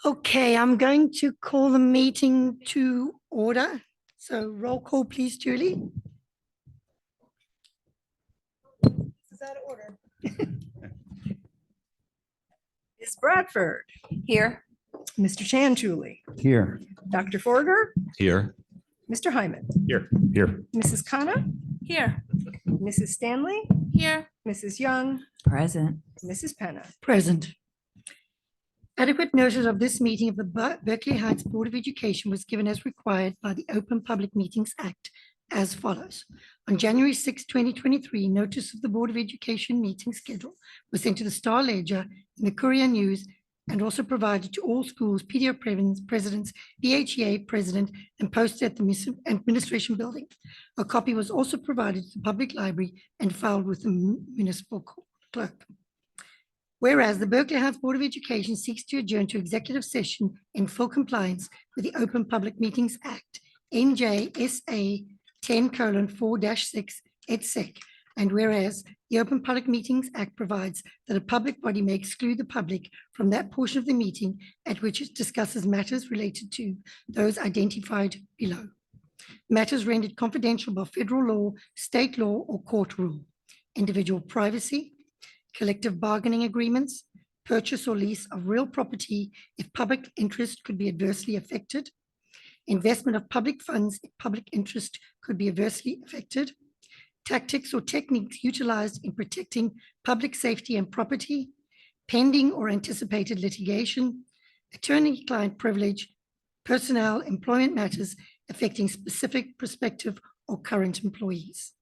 Okay, I'm going to call the meeting to order. So roll call, please, Julie. This is out of order. Ms. Bradford. Here. Mr. Chanchuli. Here. Dr. Forger. Here. Mr. Hyman. Here. Here. Mrs. Khanna. Here. Mrs. Stanley. Here. Mrs. Young. Present. Mrs. Penna. Present. Adequate notice of this meeting of the Berkeley Heights Board of Education was given as required by the Open Public Meetings Act as follows. On January 6, 2023, notice of the Board of Education meeting schedule was sent to the Star Ledger and the Courier News and also provided to all schools, PDO presidents, BHEA president, and posted at the administration building. A copy was also provided to the public library and filed with the municipal clerk. Whereas the Berkeley Heights Board of Education seeks to adjourn to executive session in full compliance with the Open Public Meetings Act, NJSA 10:4-6 et sec. And whereas the Open Public Meetings Act provides that a public body may exclude the public from that portion of the meeting at which it discusses matters related to those identified below. Matters rendered confidential by federal law, state law, or court rule, individual privacy, collective bargaining agreements, purchase or lease of real property if public interest could be adversely affected, investment of public funds if public interest could be adversely affected, tactics or techniques utilized in protecting public safety and property, pending or anticipated litigation, attorney-client privilege, personnel, employment matters affecting specific, prospective, or current employees.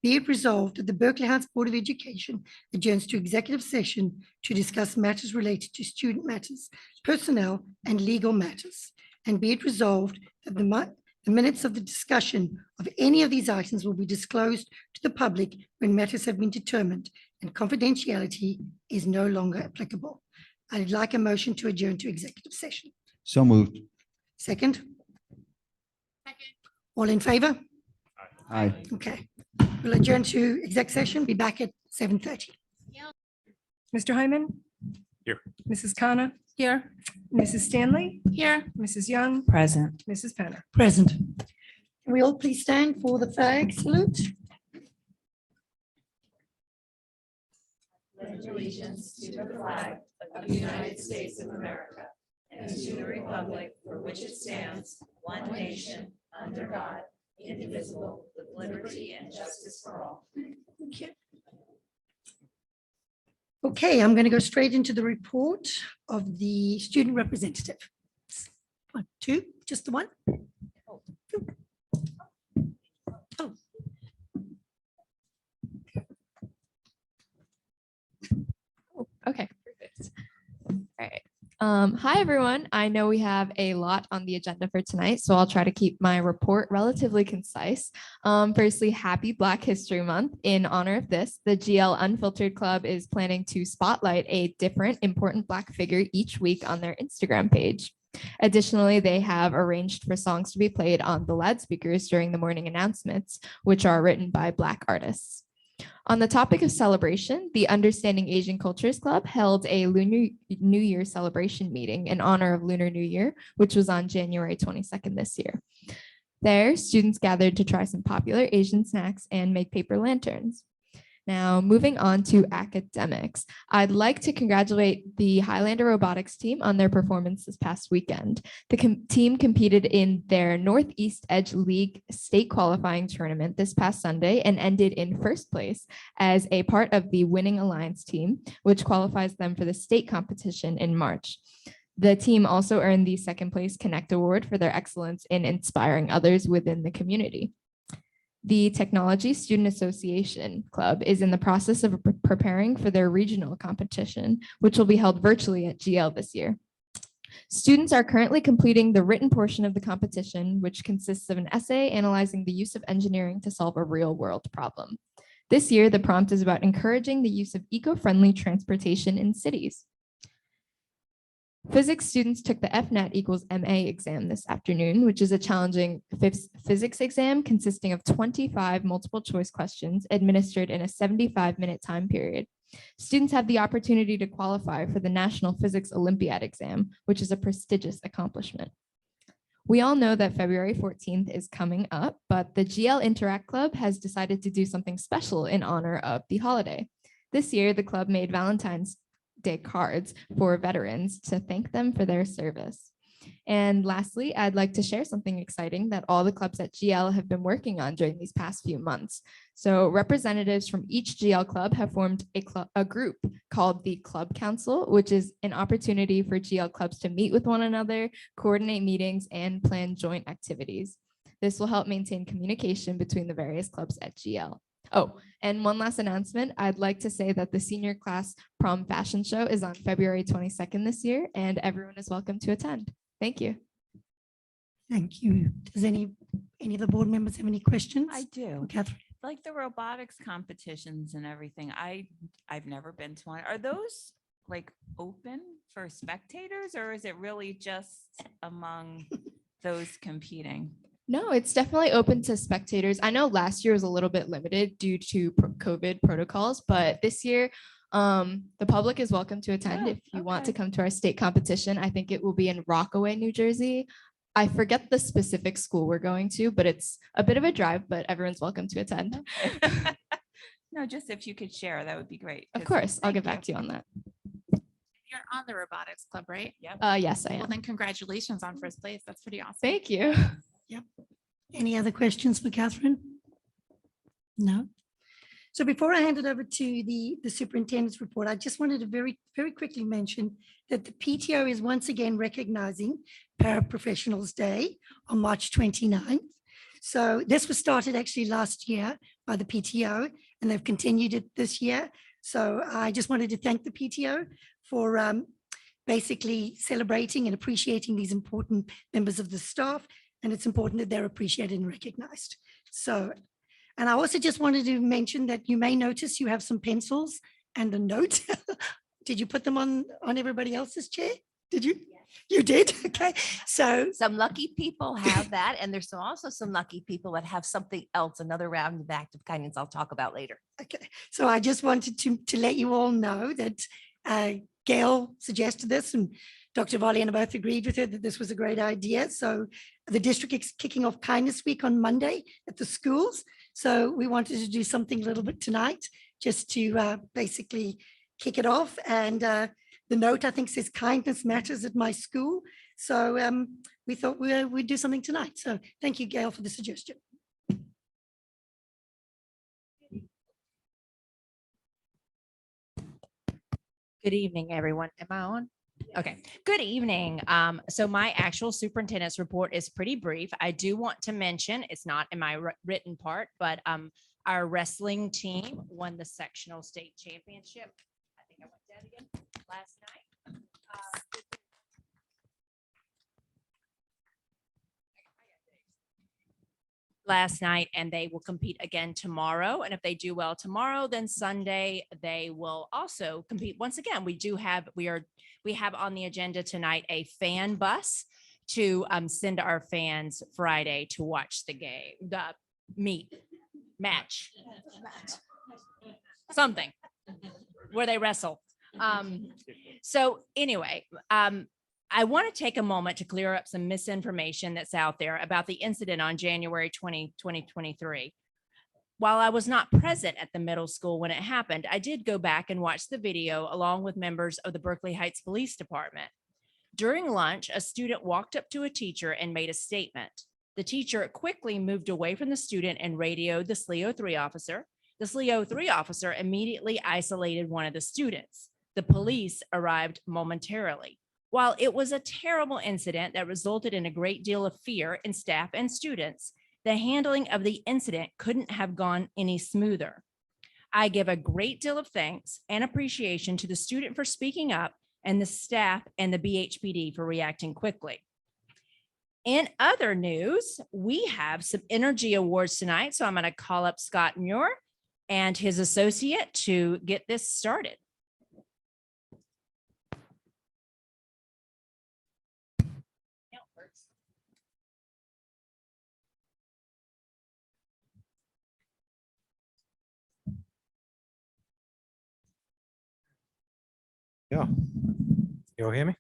Be it resolved that the Berkeley Heights Board of Education adjourns to executive session to discuss matters related to student matters, personnel, and legal matters. And be it resolved that the minutes of the discussion of any of these items will be disclosed to the public when matters have been determined and confidentiality is no longer applicable. I'd like a motion to adjourn to executive session. So moved. Second? Second. All in favor? Aye. Okay. We'll adjourn to exec session. Be back at 7:30. Mr. Hyman. Here. Mrs. Khanna. Here. Mrs. Stanley. Here. Mrs. Young. Present. Mrs. Penna. Present. Can we all please stand for the flag salute? Pledge allegiance to the flag of the United States of America and to the republic for which it stands, one nation, under God, indivisible, with liberty and justice for all. Thank you. Okay, I'm going to go straight into the report of the student representative. 1, 2, just the one? Oh. Okay, perfect. All right. Hi, everyone. I know we have a lot on the agenda for tonight, so I'll try to keep my report relatively concise. Firstly, happy Black History Month. In honor of this, the GL Unfiltered Club is planning to spotlight a different important Black figure each week on their Instagram page. Additionally, they have arranged for songs to be played on the loudspeakers during the morning announcements, which are written by Black artists. On the topic of celebration, the Understanding Asian Cultures Club held a Lunar New Year celebration meeting in honor of Lunar New Year, which was on January 22nd this year. There, students gathered to try some popular Asian snacks and make paper lanterns. Now, moving on to academics, I'd like to congratulate the Highlander Robotics team on their performance this past weekend. The team competed in their Northeast Edge League state qualifying tournament this past Sunday and ended in first place as a part of the Winning Alliance team, which qualifies them for the state competition in March. The team also earned the second place Connect Award for their excellence in inspiring others within the community. The Technology Student Association Club is in the process of preparing for their regional competition, which will be held virtually at GL this year. Students are currently completing the written portion of the competition, which consists of an essay analyzing the use of engineering to solve a real-world problem. This year, the prompt is about encouraging the use of eco-friendly transportation in cities. Physics students took the FNAT equals MA exam this afternoon, which is a challenging physics exam consisting of 25 multiple choice questions administered in a 75-minute time period. Students have the opportunity to qualify for the National Physics Olympiad exam, which is a prestigious accomplishment. We all know that February 14th is coming up, but the GL Interact Club has decided to do something special in honor of the holiday. This year, the club made Valentine's Day cards for veterans to thank them for their service. And lastly, I'd like to share something exciting that all the clubs at GL have been working on during these past few months. So representatives from each GL club have formed a group called the Club Council, which is an opportunity for GL clubs to meet with one another, coordinate meetings, and plan joint activities. This will help maintain communication between the various clubs at GL. Oh, and one last announcement. I'd like to say that the senior class prom fashion show is on February 22nd this year, and everyone is welcome to attend. Thank you. Thank you. Does any of the board members have any questions? I do. For Catherine? Like the robotics competitions and everything. I've never been to one. Are those like open for spectators, or is it really just among those competing? No, it's definitely open to spectators. I know last year was a little bit limited due to COVID protocols, but this year the public is welcome to attend Oh, if you want to okay. come to our state competition. I think it will be in Rockaway, New Jersey. I forget the specific school we're going to, but it's a bit of a drive, but everyone's welcome to attend. Okay. No, just if you could share, that would be great. Of 'cause- course, I'll thank get back to you on that. You're on the robotics club, right? Yep. Yes, I Well, am. then congratulations on first place. That's pretty awesome. Thank you. Any other questions for Catherine? No? So before I hand it over to the superintendent's report, I just wanted to very quickly mention that the PTO is once again recognizing Paraprofessionals Day on March 29th. So this was started actually last year by the PTO, and they've continued it this year. So I just wanted to thank the PTO for basically celebrating and appreciating these important members of the staff. And it's important that they're appreciated and recognized. So, and I also just wanted to mention that you may notice you have some pencils and a note. Did you put them on everybody else's chair? Did you? You did? Okay. So Some lucky people have that, and there's also some lucky people that have something else, another round of act of kindness I'll talk about later. okay. So I just wanted to let you all know that Gail suggested this, and Dr. Valiana both agreed with her that this was a great idea. So the district is kicking off Kindness Week on Monday at the schools. So we wanted to do something a little bit tonight just to basically kick it off. And the note, I think, says kindness matters at my school. So we thought we'd do something tonight. So thank you, Gail, for the suggestion. Good evening, everyone. Am I on? Okay, good evening. So my actual superintendent's report is pretty brief. I do want to mention, it's not in my written part, but our wrestling team won the sectional state championship. I think I went down again last night. Last night, and they will compete again tomorrow. And if they do well tomorrow, then Sunday they will also compete once again. We have on the agenda tonight a fan bus to send our fans Friday to watch the game, the match, something where they wrestle. So anyway, I want to take a moment to clear up some misinformation that's out there about the incident on January 2023. While I was not present at the middle school when it happened, I did go back and watch the video along with members of the Berkeley Heights Police Department. During lunch, a student walked up to a teacher and made a statement. The teacher quickly moved away from the student and radioed the SLEO 3 officer. The SLEO 3 officer immediately isolated one of the students. The police arrived momentarily. While it was a terrible incident that resulted in a great deal of fear in staff and students, the handling of the incident couldn't have gone any smoother. I give a great deal of thanks and appreciation to the student for speaking up and the staff and the BHPD for reacting quickly. In other news, we have some energy awards tonight, so I'm going to call up Scott Muir and his associate to get this started. Yeah. You all hear me?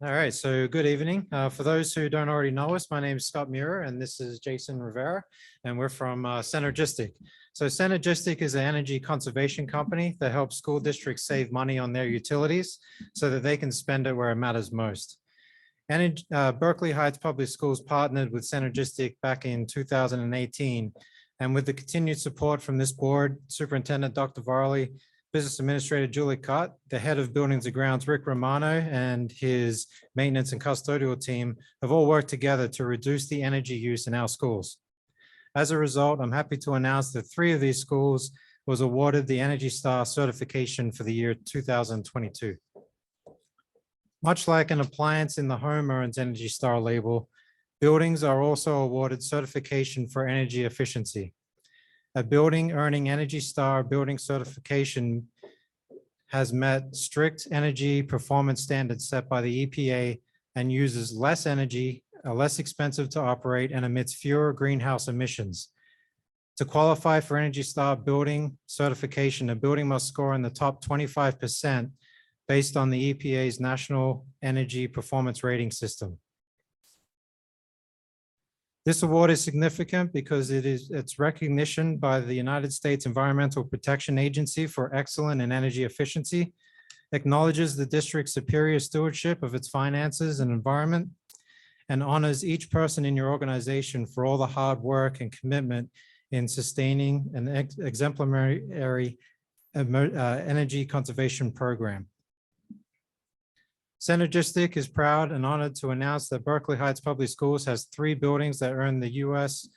All right, so good evening. For those who don't already know us, my name is Scott Muir and this is Jason Rivera, and we're from Synergistic. So Synergistic is an energy conservation company that helps school districts save money on their utilities so that they can spend it where it matters most. And Berkeley Heights Public Schools partnered with Synergistic back in 2018. And with the continued support from this board, Superintendent Dr. Varley, Business Administrator Julie Cott, the head of Buildings and Grounds, Rick Romano, and his maintenance and custodial team have all worked together to reduce the energy use in our schools. As a result, I'm happy to announce that 3 of these schools was awarded the Energy Star certification for the year 2022. Much like an appliance in the home earns Energy Star label, buildings are also awarded certification for energy efficiency. A building earning Energy Star building certification has met strict energy performance standards set by the EPA and uses less energy, are less expensive to operate, and emits fewer greenhouse emissions. To qualify for Energy Star building certification, a building must score in the top 25% based on the EPA's National Energy Performance Rating System. This award is significant because it's recognition by the United States Environmental Protection Agency for excellence in energy efficiency, acknowledges the district's superior stewardship of its finances and environment, and honors each person in your organization for all the hard work and commitment in sustaining an exemplary energy conservation program. Synergistic is proud and honored to announce that Berkeley Heights Public Schools has 3 buildings that earn the U.S.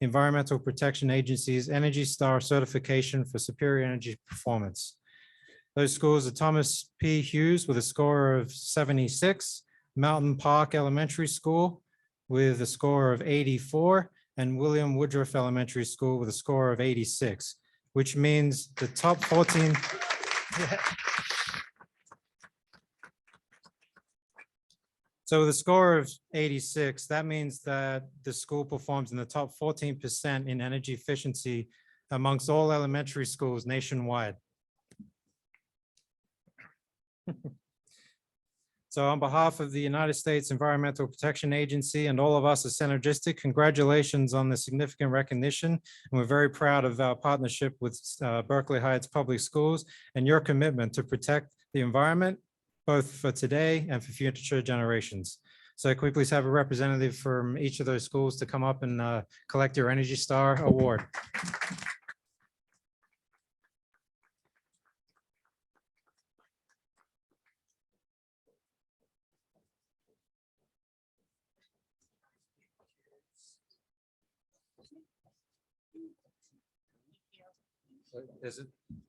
Environmental Protection Agency's Energy Star certification for superior energy performance. Those schools are Thomas P. Hughes with a score of 76, Mountain Park Elementary School with a score of 84, and William Woodruff Elementary School with a score of 86, which means the top 14. So with a score of 86, that means that the school performs in the top 14% in energy efficiency amongst all elementary schools nationwide. So on behalf of the United States Environmental Protection Agency and all of us at Synergistic, congratulations on the significant recognition. And we're very proud of our partnership with Berkeley Heights Public Schools and your commitment to protect the environment, both for today and for future generations. So can we please have a representative from each of those schools to come up and collect your Energy Star Award?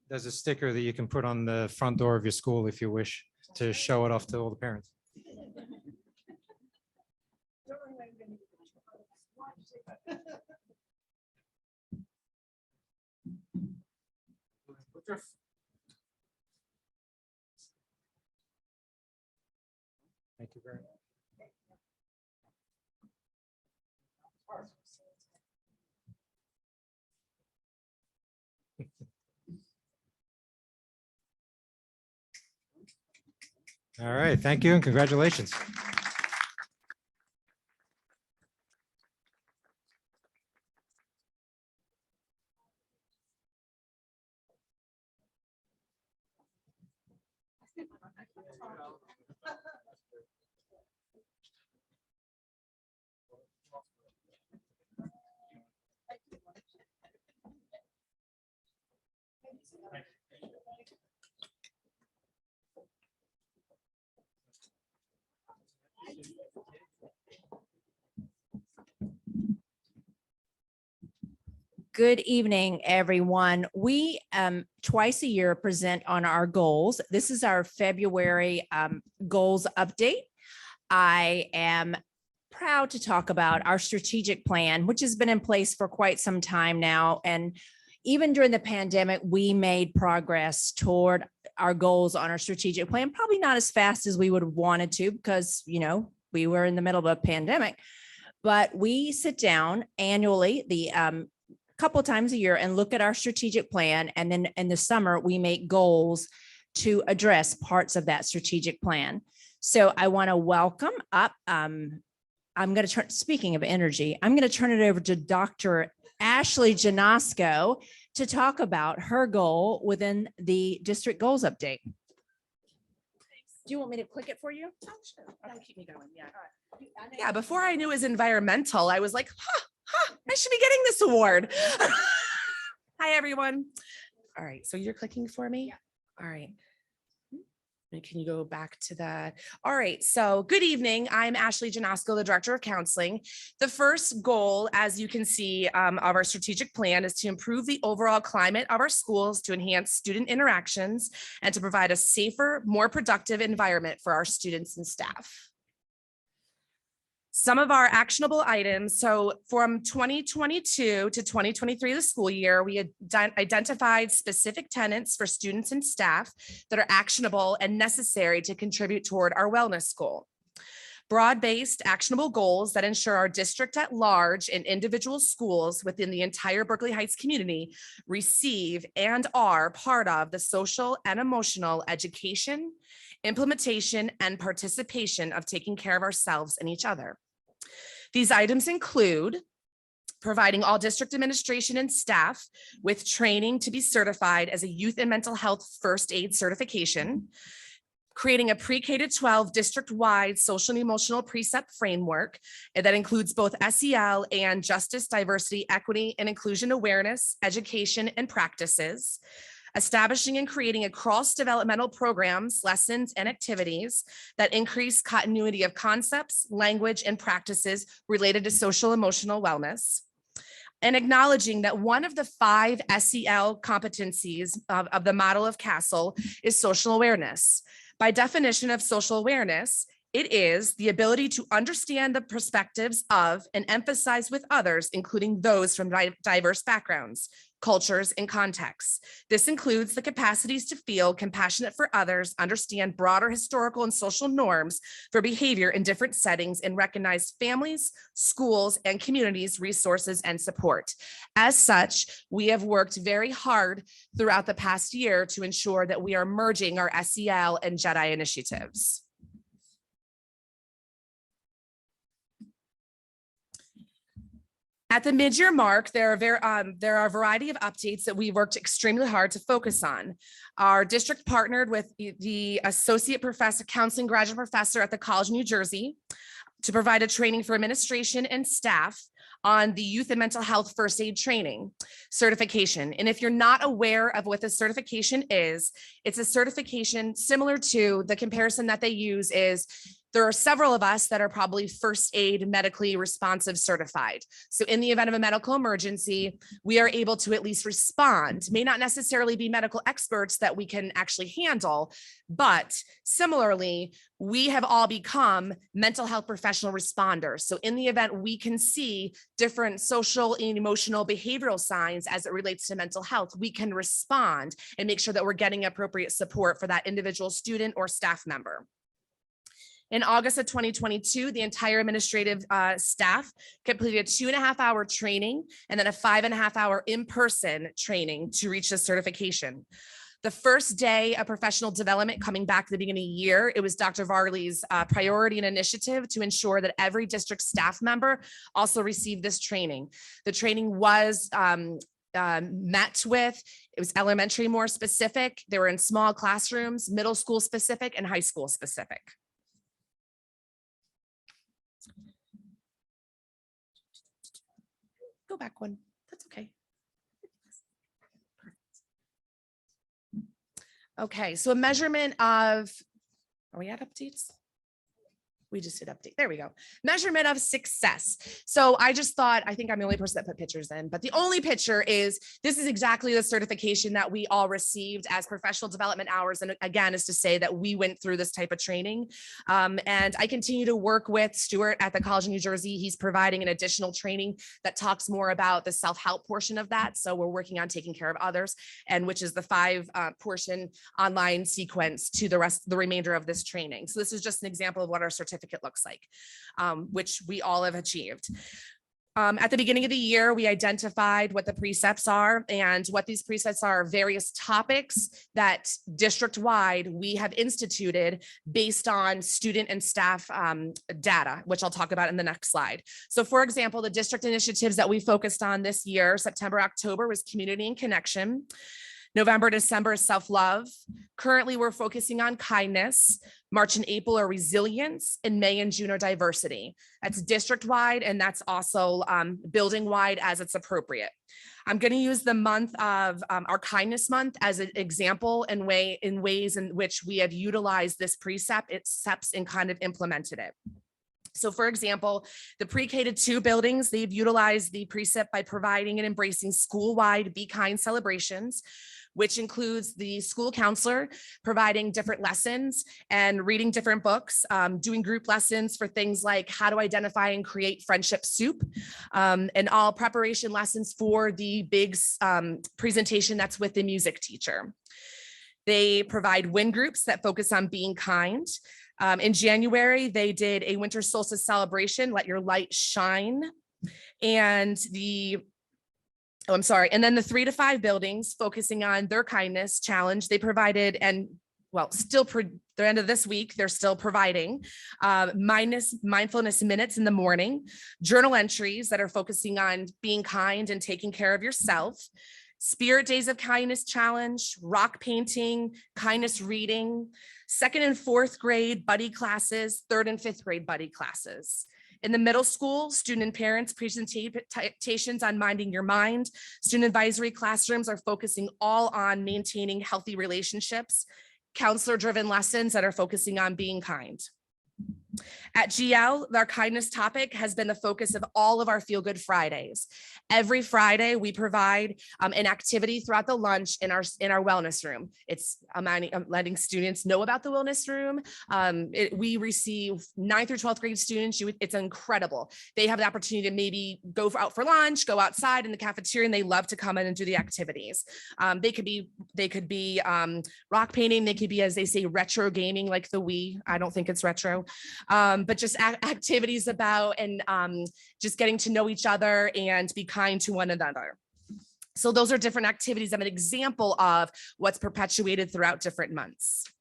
There's a sticker that you can put on the front door of your school if you wish to show it off to all the parents. Thank you very much. All right, thank you and congratulations. Good evening, everyone. We twice a year present on our goals. This is our February goals update. I am proud to talk about our strategic plan, which has been in place for quite some time now. And even during the pandemic, we made progress toward our goals on our strategic plan, probably not as fast as we would have wanted to because, you know, we were in the middle of a pandemic. But we sit down annually, the couple of times a year, and look at our strategic plan. And then in the summer, we make goals to address parts of that strategic plan. So I want to welcome up, I'm going to turn, speaking of energy, I'm going to turn it over to Dr. Ashley Janasco to talk about her goal within the district goals update. Do you want me to click it for you? Oh, sure. Okay, keep me going. Yeah. Yeah, before I knew it was environmental, I was like, I should be getting this award. Hi, everyone. All right, so you're clicking for me? All right. And can you go back to that? All right, so good evening. I'm Ashley Janasco, the Director of Counseling. The first goal, as you can see, of our strategic plan is to improve the overall climate of our schools, to enhance student interactions, and to provide a safer, more productive environment for our students and staff. Some of our actionable items. So from 2022 to 2023, the school year, we had identified specific tenets for students and staff that are actionable and necessary to contribute toward our wellness goal. Broad-based actionable goals that ensure our district at large and individual schools within the entire Berkeley Heights community receive and are part of the social and emotional education, implementation, and participation of taking care of ourselves and each other. These items include providing all district administration and staff with training to be certified as a youth and mental health first aid certification, creating a pre-K to 12 district-wide social and emotional precept framework that includes both SEL and justice, diversity, equity, and inclusion awareness, education, and practices, establishing and creating across developmental programs, lessons, and activities that increase continuity of concepts, language, and practices related to social emotional wellness, and acknowledging that one of the 5 SEL competencies of the model of Castle is social awareness. By definition of social awareness, it is the ability to understand the perspectives of and emphasize with others, including those from diverse backgrounds, cultures, and contexts. This includes the capacities to feel compassionate for others, understand broader historical and social norms for behavior in different settings, and recognize families, schools, and communities' resources and support. As such, we have worked very hard throughout the past year to ensure that we are merging our SEL and JEDI initiatives. At the mid-year mark, there are a variety of updates that we worked extremely hard to focus on. Our district partnered with the Associate Professor, Counseling Graduate Professor at the College of New Jersey to provide a training for administration and staff on the Youth and Mental Health First Aid Training certification. And if you're not aware of what the certification is, it's a certification similar to the comparison that they use is there are several of us that are probably first aid medically responsive certified. So in the event of a medical emergency, we are able to at least respond, may not necessarily be medical experts that we can actually handle, but similarly, we have all become mental health professional responders. So in the event we can see different social and emotional behavioral signs as it relates to mental health, we can respond and make sure that we're getting appropriate support for that individual student or staff member. In August of 2022, the entire administrative staff completed a 2.5-hour training and then a 5.5-hour in-person training to reach the certification. The first day of professional development coming back at the beginning of the year, it was Dr. Varley's priority and initiative to ensure that every district staff member also received this training. The training was met with, it was elementary more specific. They were in small classrooms, middle school specific, and high school specific. Go back one. That's okay. Okay, so a measurement of, are we at updates? We just did update. There we go. Measurement of success. So I just thought, I think I'm the only person that put pictures in, but the only picture is, this is exactly the certification that we all received as professional development hours. And again, is to say that we went through this type of training. And I continue to work with Stuart at the College of New Jersey. He's providing an additional training that talks more about the self-help portion of that. So we're working on taking care of others, and which is the 5 portion online sequence to the remainder of this training. So this is just an example of what our certificate looks like, which we all have achieved. At the beginning of the year, we identified what the precepts are, and what these precepts are various topics that district-wide we have instituted based on student and staff data, which I'll talk about in the next slide. So for example, the district initiatives that we focused on this year, September, October, was community and connection. November, December is self-love. Currently, we're focusing on kindness. March and April are resilience, and May and June are diversity. That's district-wide, and that's also building-wide as it's appropriate. I'm going to use the month of our kindness month as an example in ways in which we have utilized this precept, and kind of implemented it. So for example, the pre-K to 2 buildings, they've utilized the precept by providing and embracing school-wide Be Kind celebrations, which includes the school counselor providing different lessons and reading different books, doing group lessons for things like how to identify and create friendship soup, and all preparation lessons for the big presentation that's with the music teacher. They provide win groups that focus on being kind. In January, they did a winter solstice celebration, Let Your Light Shine. And then the 3 to 5 buildings focusing on their kindness challenge, they provided, and well, still the end of this week, they're still providing mindfulness minutes in the morning, journal entries that are focusing on being kind and taking care of yourself, Spirit Days of Kindness challenge, rock painting, kindness reading, 2nd and 4th grade buddy classes, 3rd and 5th grade buddy classes. In the middle school, student and parents presentations on minding your mind. Student advisory classrooms are focusing all on maintaining healthy relationships. Counselor-driven lessons that are focusing on being kind. At GL, our kindness topic has been the focus of all of our Feel Good Fridays. Every Friday, we provide an activity throughout the lunch in our wellness room. It's letting students know about the wellness room. We receive 9th through 12th grade students. It's incredible. They have the opportunity to maybe go out for lunch, go outside in the cafeteria, and they love to come in and do the activities. They could be rock painting. They could be, as they say, retro gaming, like the Wii. I don't think it's retro. But just activities about and just getting to know each other and be kind to one another. So those are different activities. I'm an example of what's perpetuated throughout different months.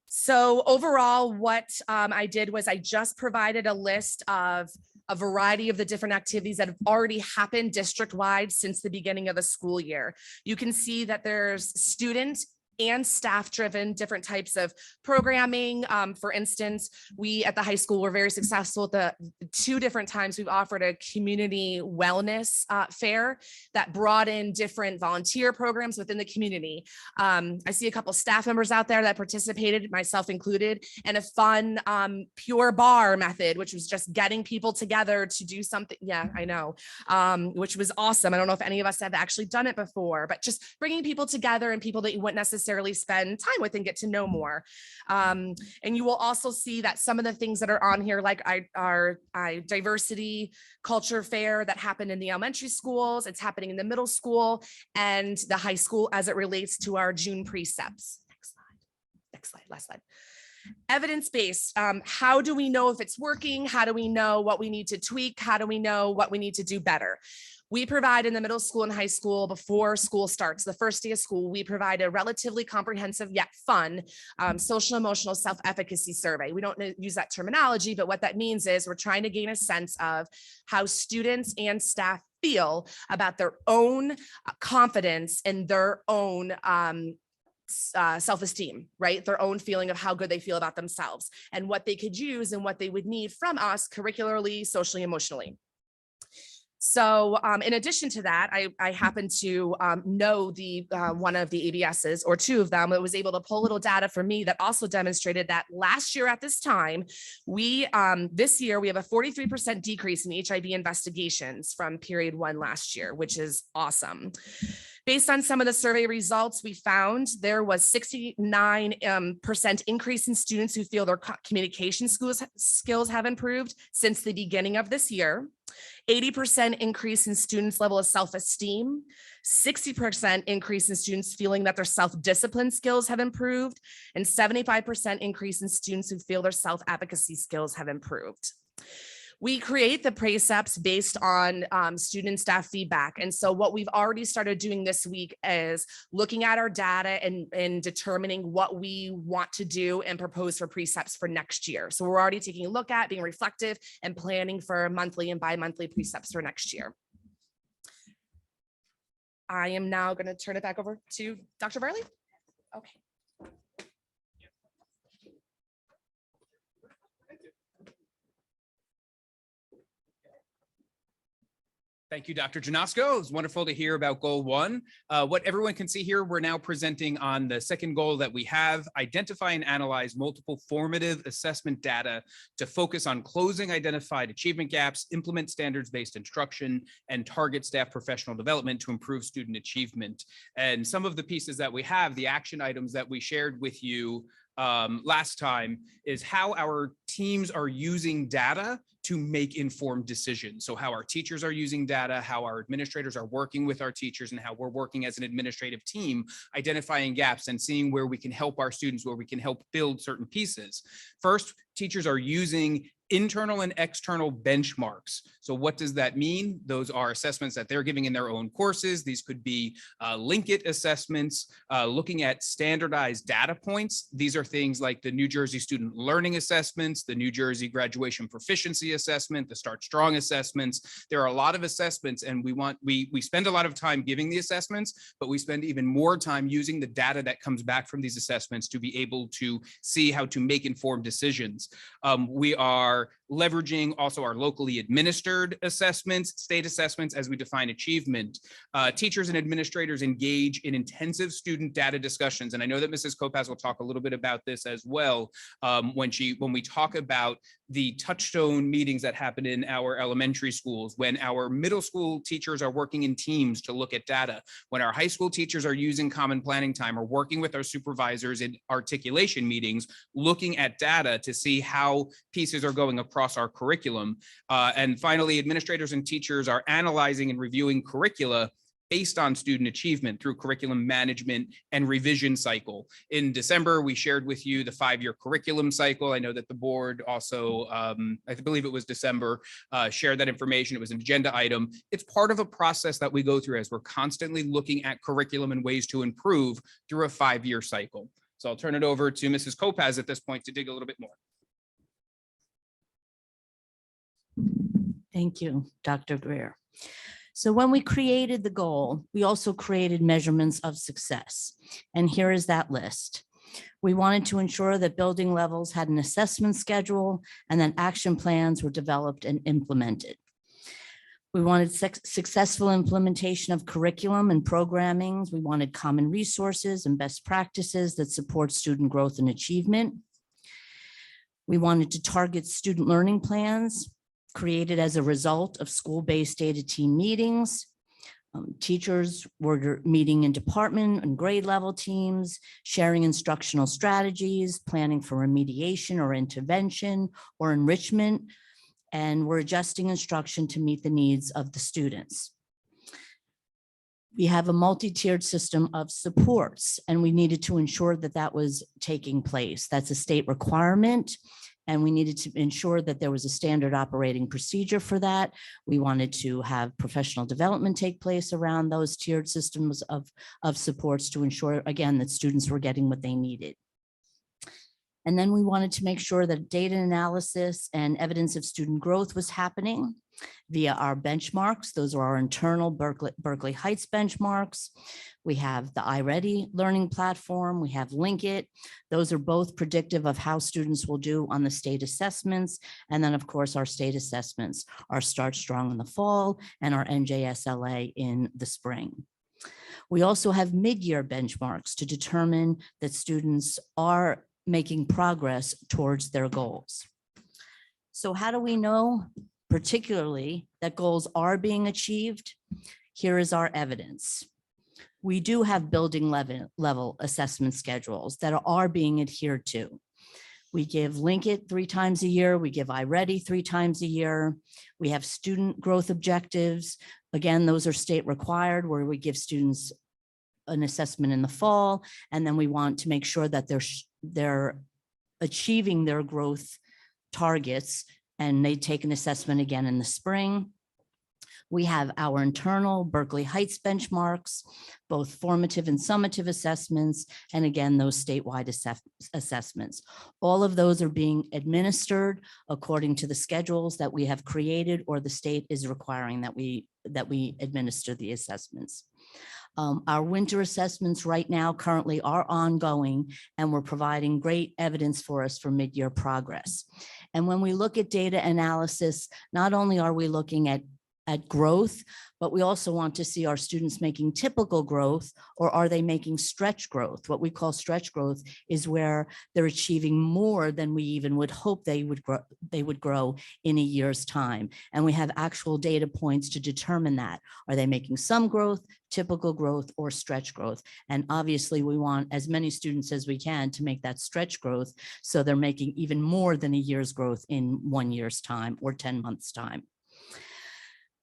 So overall, what I did was I just provided a list of a variety of the different activities that have already happened district-wide since the beginning of the school year. You can see that there's student and staff-driven different types of programming. For instance, we at the high school were very successful. The 2 different times we've offered a community wellness fair that brought in different volunteer programs within the community. I see a couple staff members out there that participated, myself included, and a fun pure bar method, which was just getting people together to do something. Yeah, I know, which was awesome. I don't know if any of us have actually done it before, but just bringing people together and people that you wouldn't necessarily spend time with and get to know more. And you will also see that some of the things that are on here, like our diversity culture fair that happened in the elementary schools, it's happening in the middle school and the high school as it relates to our June precepts. Next slide, last slide. Evidence-based, how do we know if it's working? How do we know what we need to tweak? How do we know what we need to do better? We provide in the middle school and high school before school starts, the first day of school, we provide a relatively comprehensive yet fun social emotional self-efficacy survey. We don't use that terminology, but what that means is we're trying to gain a sense of how students and staff feel about their own confidence and their own self-esteem, right? Their own feeling of how good they feel about themselves and what they could use and what they would need from us curricularly, socially, emotionally. So in addition to that, I happen to know one of the ABSs or 2 of them that was able to pull little data for me that also demonstrated that last year at this time, this year we have a 43% decrease in HIV investigations from period 1 last year, which is awesome. Based on some of the survey results, we found there was 69% increase in students who feel their communication skills have improved since the beginning of this year. 80% increase in students' level of self-esteem, 60% increase in students feeling that their self-discipline skills have improved, and 75% increase in students who feel their self-advocacy skills have improved. We create the precepts based on student staff feedback. And so what we've already started doing this week is looking at our data and determining what we want to do and propose for precepts for next year. So we're already taking a look at being reflective and planning for monthly and bi-monthly precepts for next year. I am now going to turn it back over to Dr. Varley. Okay. Thank you, Dr. Janosko. It's wonderful to hear about goal 1. What everyone can see here, we're now presenting on the second goal that we have: identify and analyze multiple formative assessment data to focus on closing identified achievement gaps, implement standards-based instruction, and target staff professional development to improve student achievement. And some of the pieces that we have, the action items that we shared with you last time, is how our teams are using data to make informed decisions. So how our teachers are using data, how our administrators are working with our teachers, and how we're working as an administrative team, identifying gaps and seeing where we can help our students, where we can help build certain pieces. First, teachers are using internal and external benchmarks. So what does that mean? Those are assessments that they're giving in their own courses. These could be Linkit assessments, looking at standardized data points. These are things like the New Jersey Student Learning Assessments, the New Jersey Graduation Proficiency Assessment, the Start Strong assessments. There are a lot of assessments, and we spend a lot of time giving the assessments, but we spend even more time using the data that comes back from these assessments to be able to see how to make informed decisions. We are leveraging also our locally administered assessments, state assessments, as we define achievement. Teachers and administrators engage in intensive student data discussions. And I know that Mrs. Kopaz will talk a little bit about this as well when we talk about the touchstone meetings that happen in our elementary schools, when our middle school teachers are working in teams to look at data, when our high school teachers are using common planning time or working with our supervisors in articulation meetings, looking at data to see how pieces are going across our curriculum. And finally, administrators and teachers are analyzing and reviewing curricula based on student achievement through curriculum management and revision cycle. In December, we shared with you the 5-year curriculum cycle. I know that the board also, I believe it was December, shared that information. It was an agenda item. It's part of a process that we go through as we're constantly looking at curriculum and ways to improve through a 5-year cycle. So I'll turn it over to Mrs. Kopaz at this point to dig a little bit more. Thank you, Dr. Greer. So when we created the goal, we also created measurements of success. And here is that list. We wanted to ensure that building levels had an assessment schedule and that action plans were developed and implemented. We wanted successful implementation of curriculum and programming. We wanted common resources and best practices that support student growth and achievement. We wanted to target student learning plans created as a result of school-based data team meetings. Teachers were meeting in department and grade level teams, sharing instructional strategies, planning for remediation or intervention or enrichment, and we're adjusting instruction to meet the needs of the students. We have a multi-tiered system of supports, and we needed to ensure that that was taking place. That's a state requirement. And we needed to ensure that there was a standard operating procedure for that. We wanted to have professional development take place around those tiered systems of supports to ensure, again, that students were getting what they needed. And then we wanted to make sure that data analysis and evidence of student growth was happening via our benchmarks. Those are our internal Berkeley Heights benchmarks. We have the iReady learning platform. We have Linkit. Those are both predictive of how students will do on the state assessments. And then, of course, our state assessments are Start Strong in the fall and our NJSLA in the spring. We also have mid-year benchmarks to determine that students are making progress towards their goals. So how do we know particularly that goals are being achieved? Here is our evidence. we do have building level assessment schedules that are being adhered to. We give Link It 3 times a year. We give iReady 3 times a year. We have student growth objectives. Again, those are state required, where we give students an assessment in the fall, and then we want to make sure that they're achieving their growth targets, and they take an assessment again in the spring. We have our internal Berkeley Heights benchmarks, both formative and summative assessments, and again, those statewide assessments. All of those are being administered according to the schedules that we have created, or the state is requiring that we administer the assessments. Our winter assessments right now currently are ongoing, and we're providing great evidence for us for mid-year progress. And when we look at data analysis, not only are we looking at growth, but we also want to see, are students making typical growth, or are they making stretch growth? What we call stretch growth is where they're achieving more than we even would hope they would grow in a year's time. And we have actual data points to determine that. Are they making some growth, typical growth, or stretch growth? And obviously we want as many students as we can to make that stretch growth, so they're making even more than a year's growth in 1 year's time or 10 months' time.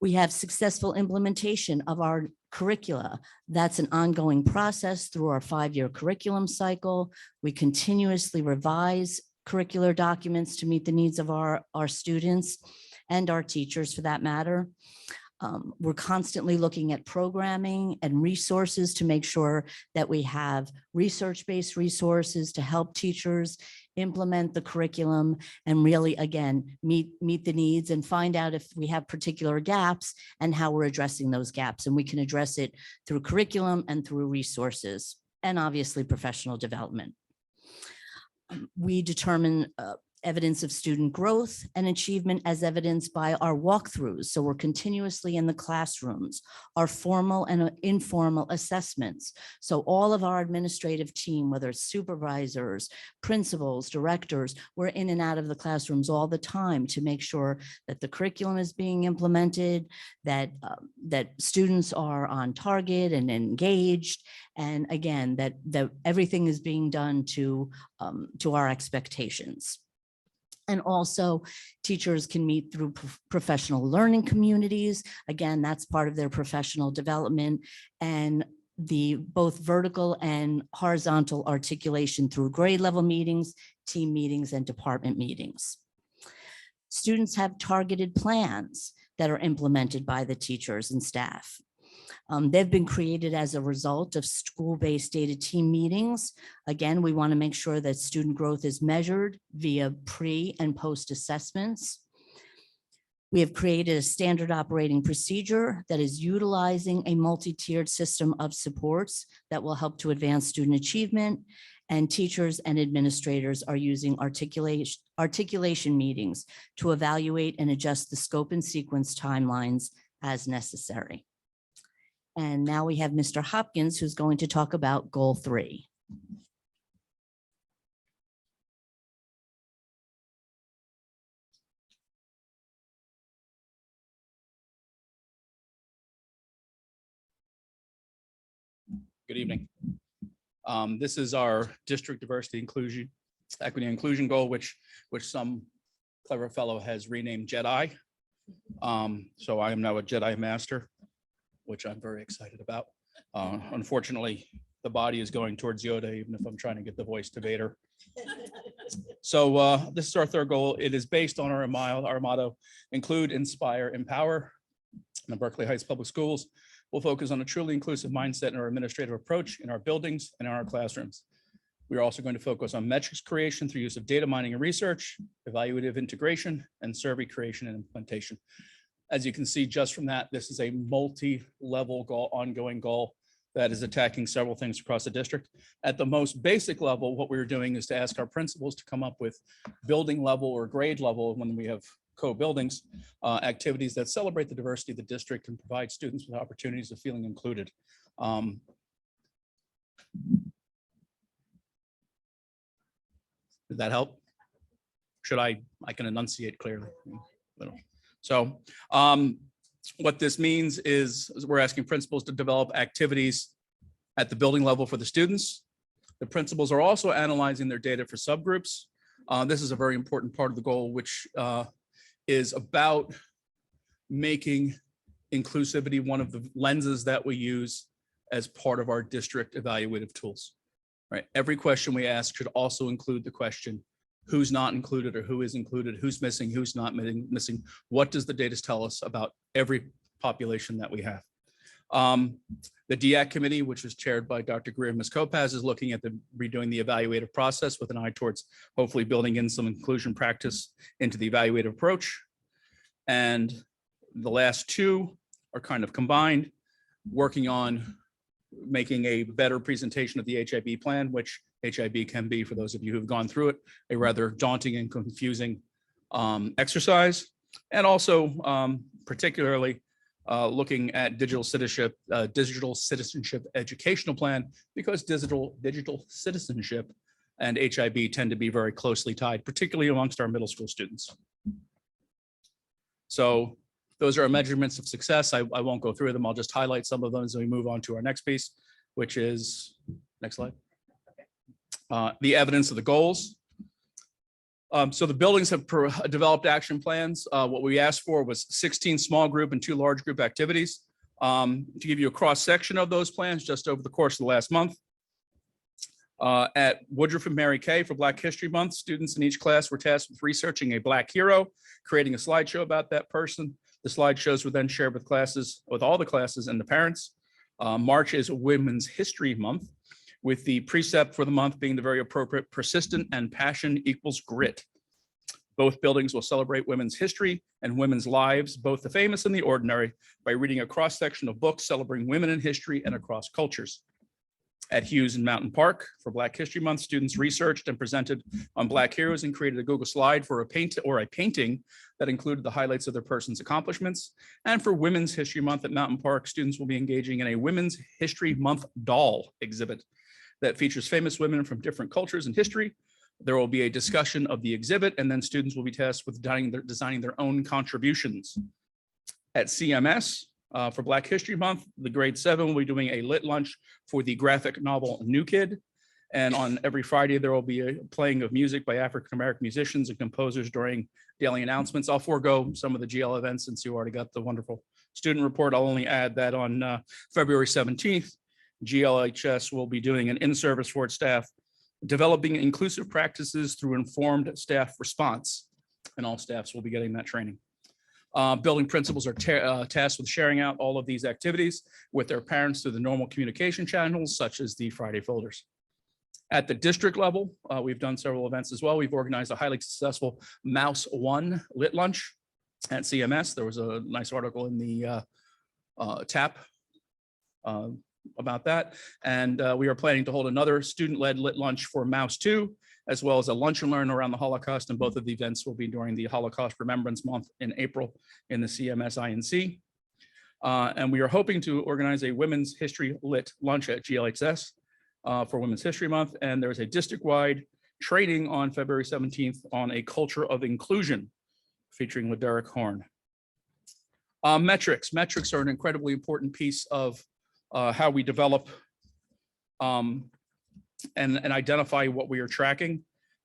We have successful implementation of our curricula. That's an ongoing process through our 5-year curriculum cycle. We continuously revise curricular documents to meet the needs of our students and our teachers, for that matter. We're constantly looking at programming and resources to make sure that we have research-based resources to help teachers implement the curriculum and really, again, meet the needs and find out if we have particular gaps and how we're addressing those gaps. And we can address it through curriculum and through resources, and obviously professional development. We determine evidence of student growth and achievement as evidenced by our walkthroughs. So we're continuously in the classrooms, our formal and informal assessments. So all of our administrative team, whether it's supervisors, principals, directors, we're in and out of the classrooms all the time to make sure that the curriculum is being implemented, that students are on target and engaged, and again, that everything is being done to our expectations. And also teachers can meet through professional learning communities. Again, that's part of their professional development, and the both vertical and horizontal articulation through grade level meetings, team meetings, and department meetings. Students have targeted plans that are implemented by the teachers and staff. They've been created as a result of school-based data team meetings. Again, we want to make sure that student growth is measured via pre and post assessments. We have created a standard operating procedure that is utilizing a multi-tiered system of supports that will help to advance student achievement, and teachers and administrators are using articulation meetings to evaluate and adjust the scope and sequence timelines as necessary. And now we have Mr. Hopkins, who's going to talk about Goal 3. Good evening. This is our district diversity, inclusion, equity, and inclusion goal, which some clever fellow has renamed Jedi. So I am now a Jedi Master, which I'm very excited about. Unfortunately, the body is going towards Yoda, even if I'm trying to get the voice to Vader. So this is our third goal. It is based on our motto, include, inspire, empower. In the Berkeley Heights Public Schools, we'll focus on a truly inclusive mindset in our administrative approach in our buildings and in our classrooms. We are also going to focus on metrics creation through use of data mining and research, evaluative integration, and survey creation and implementation. As you can see just from that, this is a multi-level goal, ongoing goal that is attacking several things across the district. At the most basic level, what we're doing is to ask our principals to come up with building level or grade level, when we have co-buildings, activities that celebrate the diversity of the district and provide students with opportunities of feeling included. Did that help? Should I can enunciate clearly. So what this means is we're asking principals to develop activities at the building level for the students. The principals are also analyzing their data for subgroups. This is a very important part of the goal, which is about making inclusivity one of the lenses that we use as part of our district evaluative tools. Right? Every question we ask should also include the question, who's not included or who is included, who's missing, who's not missing. What does the data tell us about every population that we have? The DIAC committee, which is chaired by Dr. Greer and Ms. Kopaz, is looking at redoing the evaluative process with an eye towards hopefully building in some inclusion practice into the evaluative approach. And the last two are kind of combined, working on making a better presentation of the HIB plan, which HIB can be, for those of you who've gone through it, a rather daunting and confusing exercise. And also particularly looking at digital citizenship educational plan, because digital citizenship and HIB tend to be very closely tied, particularly amongst our middle school students. So those are our measurements of success. I won't go through them. I'll just highlight some of them as we move on to our next piece, which is, next slide, the evidence of the goals. So the buildings have developed action plans. What we asked for was 16 small group and 2 large group activities. To give you a cross section of those plans just over the course of the last month. At Woodruff and Mary Kay for Black History Month, students in each class were tasked with researching a Black hero, creating a slideshow about that person. The slideshows were then shared with all the classes and the parents. March is Women's History Month, with the precept for the month being the very appropriate persistent and passion equals grit. Both buildings will celebrate women's history and women's lives, both the famous and the ordinary, by reading a cross section of books celebrating women in history and across cultures. At Hughes and Mountain Park for Black History Month, students researched and presented on Black heroes and created a Google slide for a painting that included the highlights of their person's accomplishments. And for Women's History Month at Mountain Park, students will be engaging in a Women's History Month doll exhibit that features famous women from different cultures and history. There will be a discussion of the exhibit, and then students will be tasked with designing their own contributions. At CMS, for Black History Month, the grade 7 will be doing a lit lunch for the graphic novel New Kid. And on every Friday, there will be a playing of music by African-American musicians and composers during daily announcements. I'll forego some of the GL events since you already got the wonderful student report. I'll only add that on February 17th, GLHS will be doing an in-service for its staff, developing inclusive practices through informed staff response. And all staffs will be getting that training. Building principals are tasked with sharing out all of these activities with their parents through the normal communication channels, such as the Friday folders. At the district level, we've done several events as well. We've organized a highly successful Mouse One lit lunch at CMS. There was a nice article in the TAP about that. And we are planning to hold another student-led lit lunch for Mouse 2, as well as a lunch and learn around the Holocaust. And both of the events will be during the Holocaust Remembrance Month in April in the CMS INC. And we are hoping to organize a Women's History Lit lunch at GLHS for Women's History Month. And there's a district-wide training on February 17th on a culture of inclusion featuring Derek Horn. Metrics. Metrics are an incredibly important piece of how we develop and identify what we are tracking.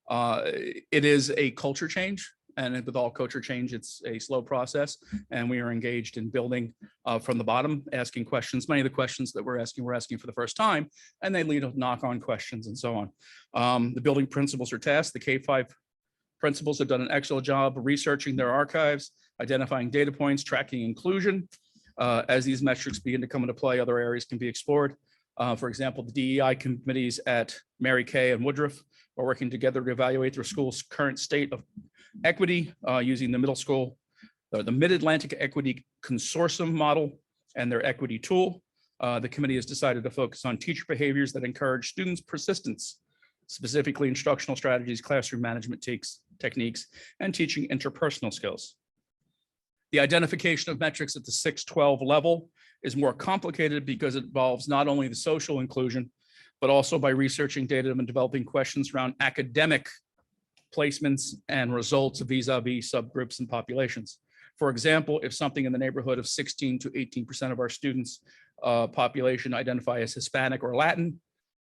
It is a culture change, and with all culture change, it's a slow process, and we are engaged in building from the bottom, asking questions. Many of the questions that we're asking for the first time, and they lead to knock-on questions and so on. The building principals are tasked. The K-5 principals have done an excellent job of researching their archives, identifying data points, tracking inclusion. As these metrics begin to come into play, other areas can be explored. For example, the DEI committees at Mary Kay and Woodruff are working together to evaluate their school's current state of equity using the middle school, the Mid-Atlantic Equity Consortium model and their equity tool. The committee has decided to focus on teacher behaviors that encourage students' persistence, specifically instructional strategies, classroom management techniques, and teaching interpersonal skills. The identification of metrics at the 6-12 level is more complicated because it involves not only the social inclusion, but also by researching data and developing questions around academic placements and results vis-a-vis subgroups and populations. For example, if something in the neighborhood of 16 to 18% of our students population identify as Hispanic or Latin,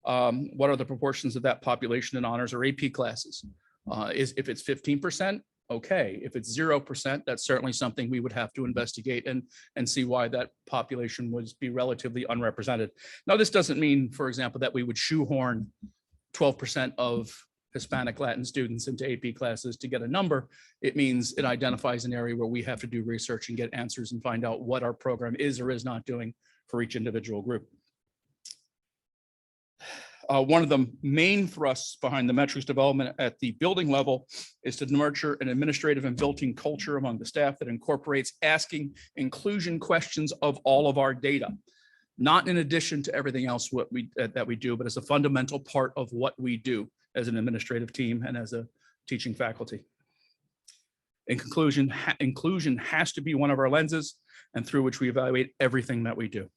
what are the proportions of that population in honors or AP classes? If it's 15%, okay. If it's 0%, that's certainly something we would have to investigate and see why that population would be relatively unrepresented. Now, this doesn't mean, for example, that we would shoehorn 12% of Hispanic Latin students into AP classes to get a number. It means it identifies an area where we have to do research and get answers and find out what our program is or is not doing for each individual group. One of the main thrusts behind the metrics development at the building level is to nurture an administrative and built-in culture among the staff that incorporates asking inclusion questions of all of our data, not in addition to everything else that we do, but as a fundamental part of what we do as an administrative team and as a teaching faculty. In conclusion, inclusion has to be one of our lenses and through which we evaluate everything that we do.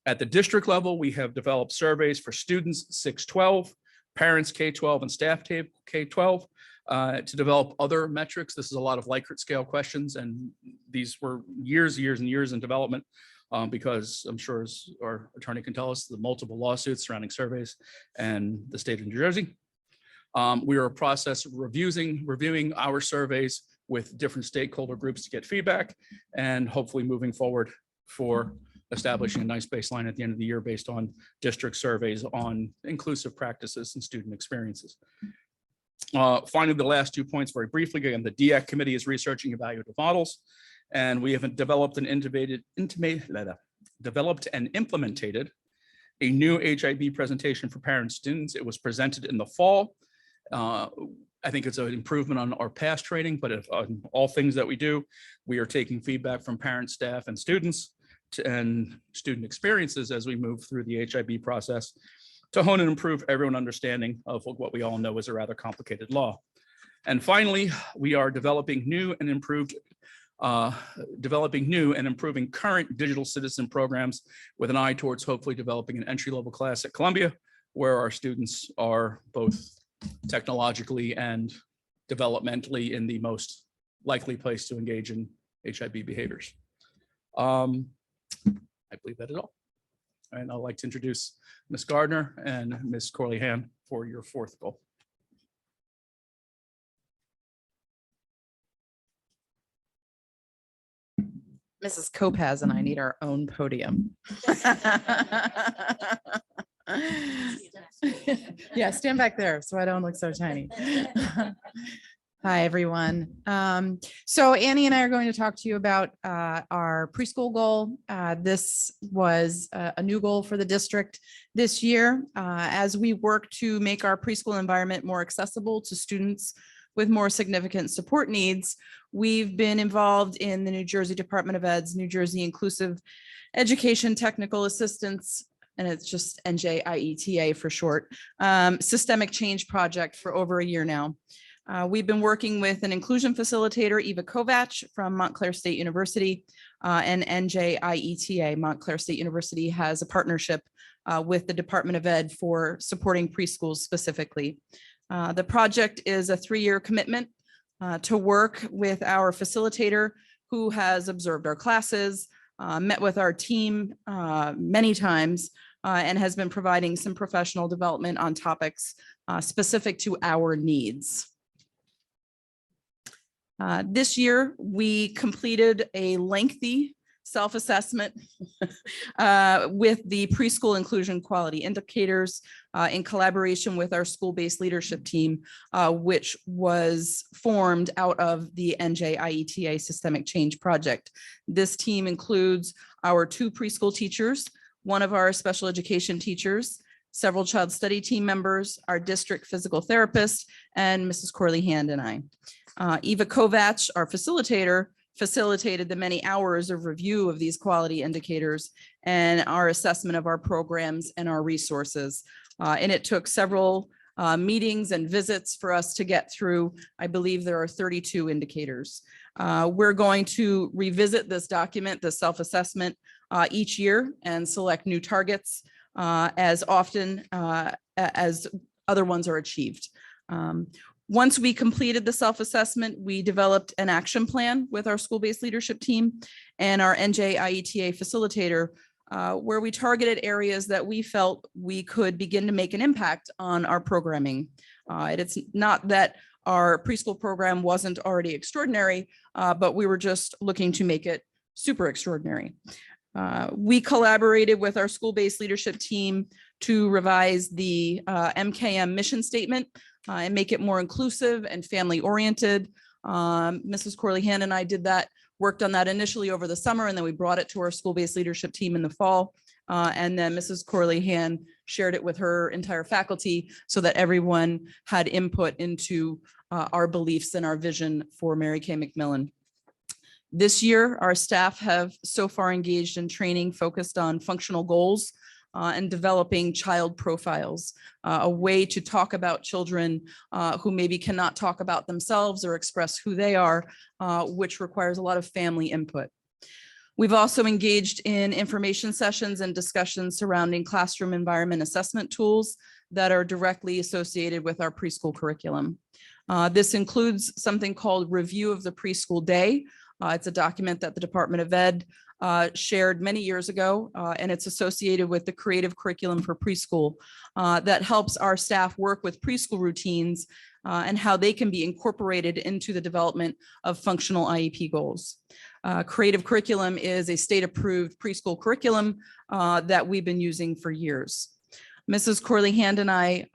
At the district level, we have developed surveys for students 6-12, parents K-12, and staff K-12 to develop other metrics. This is a lot of Likert scale questions, and these were years and years in development because I'm sure, as our attorney can tell us, the multiple lawsuits surrounding surveys and the state of New Jersey. We are in a process of reviewing our surveys with different stakeholder groups to get feedback and hopefully moving forward for establishing a nice baseline at the end of the year based on district surveys on inclusive practices and student experiences. Finally, the last 2 points very briefly. Again, the DEAC committee is researching evaluative models, and we have developed and implemented a new HIB presentation for parents and students. It was presented in the fall. I think it's an improvement on our past training, but on all things that we do, we are taking feedback from parents, staff, and students and student experiences as we move through the HIB process to hone and improve everyone's understanding of what we all know is a rather complicated law. And finally, we are developing new and improving current digital citizen programs with an eye towards hopefully developing an entry-level class at Columbia, where our students are both technologically and developmentally in the most likely place to engage in HIB behaviors. I believe that is all. And I'd like to introduce Ms. Gardner and Ms. Corley-Han for your fourth goal. Mrs. Kopaz and I need our own podium. Yeah, stand back there so I don't look so tiny. Hi, everyone. So Annie and I are going to talk to you about our preschool goal. This was a new goal for the district this year as we work to make our preschool environment more accessible to students with more significant support needs. We've been involved in the New Jersey Department of Ed's New Jersey Inclusive Education Technical Assistance, and it's just NJIETA for short, Systemic Change Project for over a year now. We've been working with an inclusion facilitator, Eva Kovach from Montclair State University, and NJIETA. Montclair State University has a partnership with the Department of Ed for supporting preschools specifically. The project is a 3-year commitment to work with our facilitator who has observed our classes, met with our team many times, and has been providing some professional development on topics specific to our needs. This year, we completed a lengthy self-assessment with the preschool inclusion quality indicators in collaboration with our school-based leadership team, which was formed out of the NJIETA Systemic Change Project. This team includes our 2 preschool teachers, one of our special education teachers, several child study team members, our district physical therapist, and Mrs. Corley-Han and I. Eva Kovach, our facilitator, facilitated the many hours of review of these quality indicators and our assessment of our programs and our resources. And it took several meetings and visits for us to get through. I believe there are 32 indicators. We're going to revisit this document, the self-assessment, each year and select new targets as often as other ones are achieved. Once we completed the self-assessment, we developed an action plan with our school-based leadership team and our NJIETA facilitator, where we targeted areas that we felt we could begin to make an impact on our programming. It's not that our preschool program wasn't already extraordinary, but we were just looking to make it super extraordinary. We collaborated with our school-based leadership team to revise the MKM mission statement and make it more inclusive and family-oriented. Mrs. Corley-Hand and I did that, worked on that initially over the summer, and then we brought it to our school-based leadership team in the fall. And then Mrs. Corley-Hand shared it with her entire faculty so that everyone had input into our beliefs and our vision for Mary Kay McMillan. This year, our staff have so far engaged in training focused on functional goals and developing child profiles, a way to talk about children who maybe cannot talk about themselves or express who they are, which requires a lot of family input. We've also engaged in information sessions and discussions surrounding classroom environment assessment tools that are directly associated with our preschool curriculum. This includes something called Review of the Preschool Day. It's a document that the Department of Ed shared many years ago, and it's associated with the creative curriculum for preschool that helps our staff work with preschool routines and how they can be incorporated into the development of functional IEP goals. Creative curriculum is a state-approved preschool curriculum that we've been using for years. Mrs. Corley-Hand and I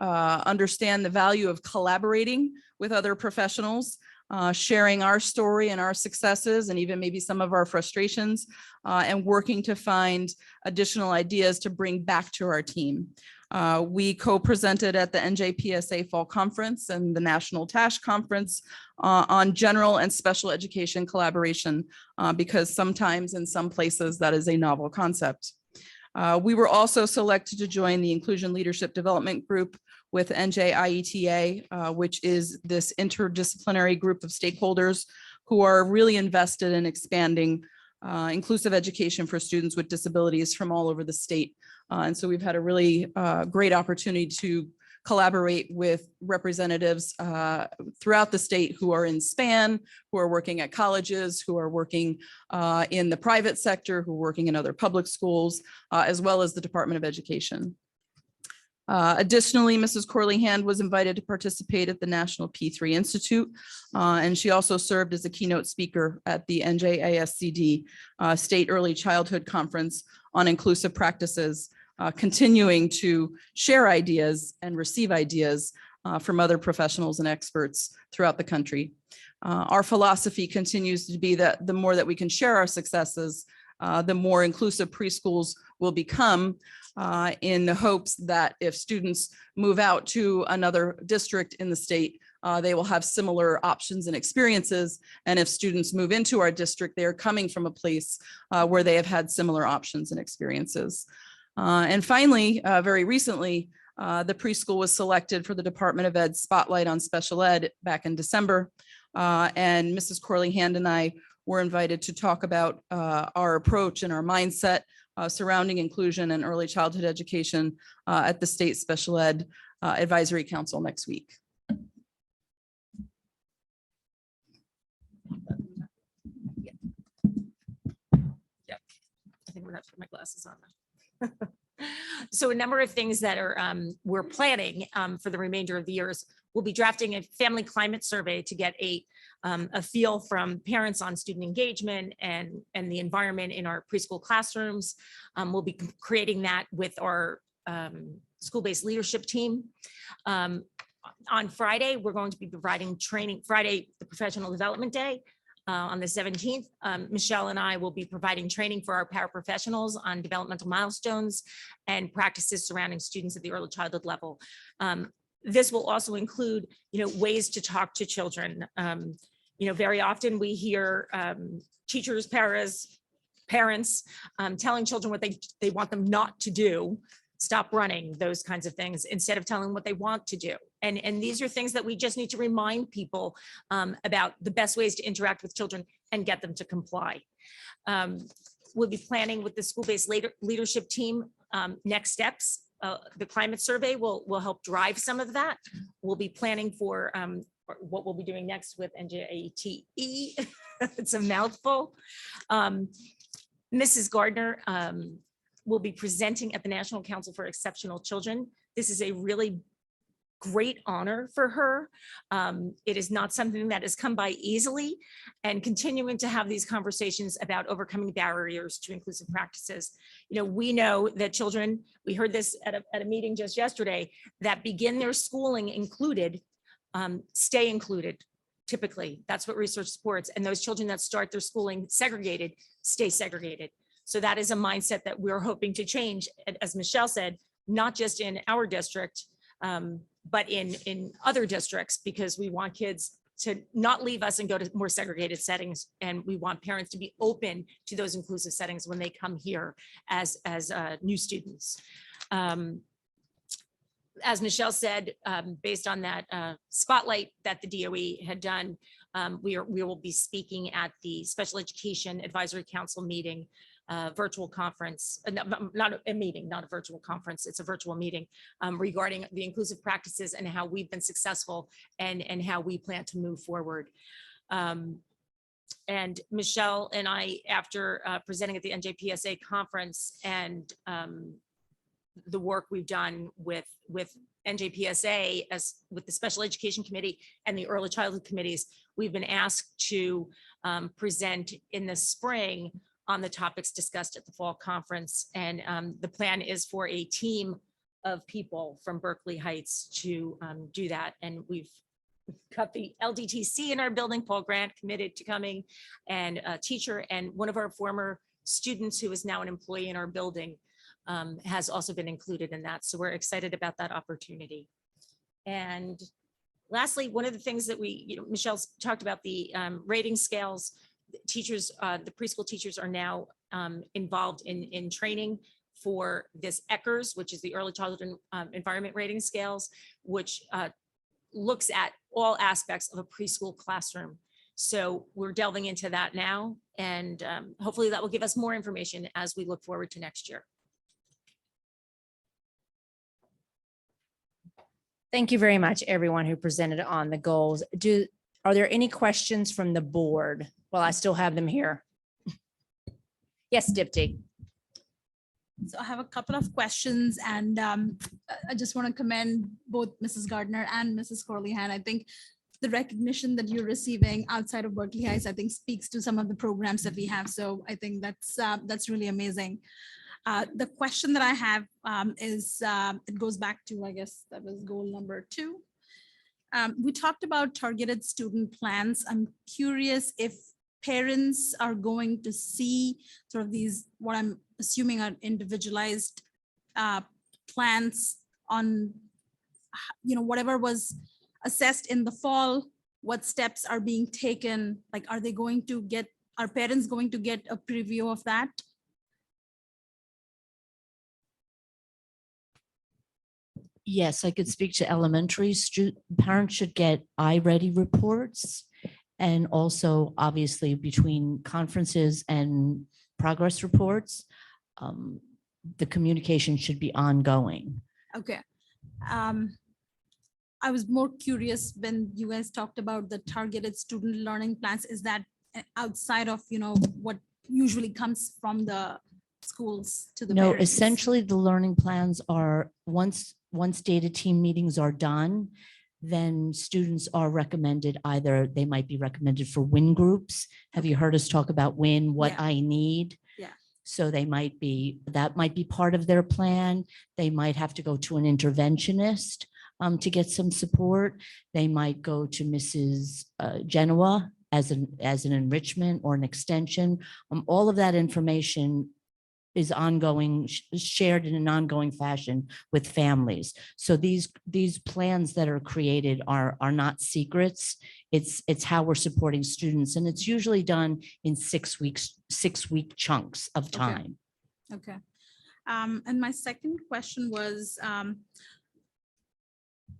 understand the value of collaborating with other professionals, sharing our story and our successes and even maybe some of our frustrations, and working to find additional ideas to bring back to our team. We co-presented at the NJPSA Fall Conference and the National TASH Conference on general and special education collaboration, because sometimes in some places that is a novel concept. We were also selected to join the Inclusion Leadership Development Group with NJIETA, which is this interdisciplinary group of stakeholders who are really invested in expanding inclusive education for students with disabilities from all over the state. And so we've had a really great opportunity to collaborate with representatives throughout the state who are in SPAN, who are working at colleges, who are working in the private sector, who are working in other public schools, as well as the Department of Education. Additionally, Mrs. Corley-Hand was invited to participate at the National P3 Institute, and she also served as a keynote speaker at the NJASCD State Early Childhood Conference on Inclusive Practices, continuing to share ideas and receive ideas from other professionals and experts throughout the country. Our philosophy continues to be that the more that we can share our successes, the more inclusive preschools will become, in the hopes that if students move out to another district in the state, they will have similar options and experiences. And if students move into our district, they are coming from a place where they have had similar options and experiences. And finally, very recently, the preschool was selected for the Department of Ed Spotlight on Special Ed back in December. And Mrs. Corley-Hand and I were invited to talk about our approach and our mindset surrounding inclusion and early childhood education at the State Special Ed Advisory Council next week. Yeah, I think we're gonna put my glasses on. So a number of things that are we're planning for the remainder of the years. We'll be drafting a family climate survey to get a feel from parents on student engagement and the environment in our preschool classrooms. We'll be creating that with our school-based leadership team. On Friday, we're going to be providing training, Friday, the Professional Development Day. On the 17th, Michelle and I will be providing training for our paraprofessionals on developmental milestones and practices surrounding students at the early childhood level. This will also include, ways to talk to children. Very often we hear teachers, parents telling children what they want them not to do, stop running, those kinds of things, instead of telling them what they want to do. And these are things that we just need to remind people about the best ways to interact with children and get them to comply. We'll be planning with the school-based leadership team next steps. The climate survey will help drive some of that. We'll be planning for what we'll be doing next with NJATE. It's a mouthful. Mrs. Gardner will be presenting at the National Council for Exceptional Children. This is a really great honor for her. It is not something that has come by easily, and continuing to have these conversations about overcoming barriers to inclusive practices. We know that children, we heard this at a meeting just yesterday, that begin their schooling included, stay included. Typically, that's what research supports. And those children that start their schooling segregated, stay segregated. So that is a mindset that we're hoping to change, as Michelle said, not just in our district, but in other districts, because we want kids to not leave us and go to more segregated settings. And we want parents to be open to those inclusive settings when they come here as new students. As Michelle said, based on that spotlight that the DOE had done, we will be speaking at the Special Education Advisory Council meeting, virtual conference, not a meeting, not a virtual conference, it's a virtual meeting regarding the inclusive practices and how we've been successful and how we plan to move forward. And Michelle and I, after presenting at the NJPSA conference and the work we've done with NJPSA as with the Special Education Committee and the Early Childhood Committees, we've been asked to present in the spring on the topics discussed at the fall conference. And the plan is for a team of people from Berkeley Heights to do that. And we've got the LDTC in our building, Paul Grant, committed to coming, and a teacher, and one of our former students who is now an employee in our building has also been included in that. So we're excited about that opportunity. And lastly, one of the things that Michelle's talked about, the rating scales. Teachers, the preschool teachers are now involved in training for this ECHRS, which is the Early Childhood Environment Rating Scales, which looks at all aspects of a preschool classroom. So we're delving into that now, and hopefully that will give us more information as we look forward to next year. Thank you very much, everyone who presented on the goals. Are there any questions from the board? Well, I still have them here. Yes, Dipti. So I have a couple of questions, and I just want to commend both Mrs. Gardner and Mrs. Corleyhan. I think the recognition that you're receiving outside of Berkeley Heights, I think, speaks to some of the programs that we have. So I think that's really amazing. The question that I have is, it goes back to, I guess that was goal number 2. We talked about targeted student plans. I'm curious if parents are going to see sort of these, what I'm assuming are individualized plans on, whatever was assessed in the fall, what steps are being taken, like, are parents going to get a preview of that? Yes, I could speak to elementary parents should get iReady reports. And also, obviously, between conferences and progress reports, the communication should be ongoing. Okay. I was more curious when you guys talked about the targeted student learning plans. Is that outside of, what usually comes from the schools to the No, parents? essentially, the learning plans are once data team meetings are done, then students are recommended, either they might be recommended for WIN groups. Have you heard us talk about WIN, what Yeah. I need? Yeah. So that might be part of their plan. They might have to go to an interventionist to get some support. They might go to Mrs. Genoa as an enrichment or an extension. All of that information is ongoing, shared in an ongoing fashion with families. So these plans that are created are not secrets. It's how we're supporting students, and it's usually done in 6-week chunks of time. Okay. And my second question was,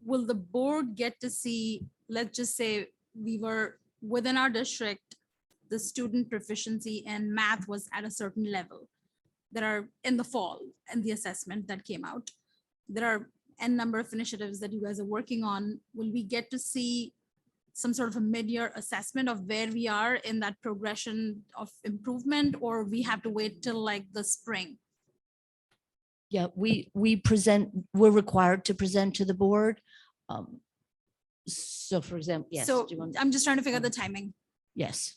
will the board get to see, let's just say we were within our district, the student proficiency in math was at a certain level. There are in the fall and the assessment that came out, there are n number of initiatives that you guys are working on. Will we get to see some sort of a mid-year assessment of where we are in that progression of improvement, or we have to wait till like the spring? Yeah, we're required to present to the board. So for example, yes. So do you want- I'm just trying to figure out the timing. Yes.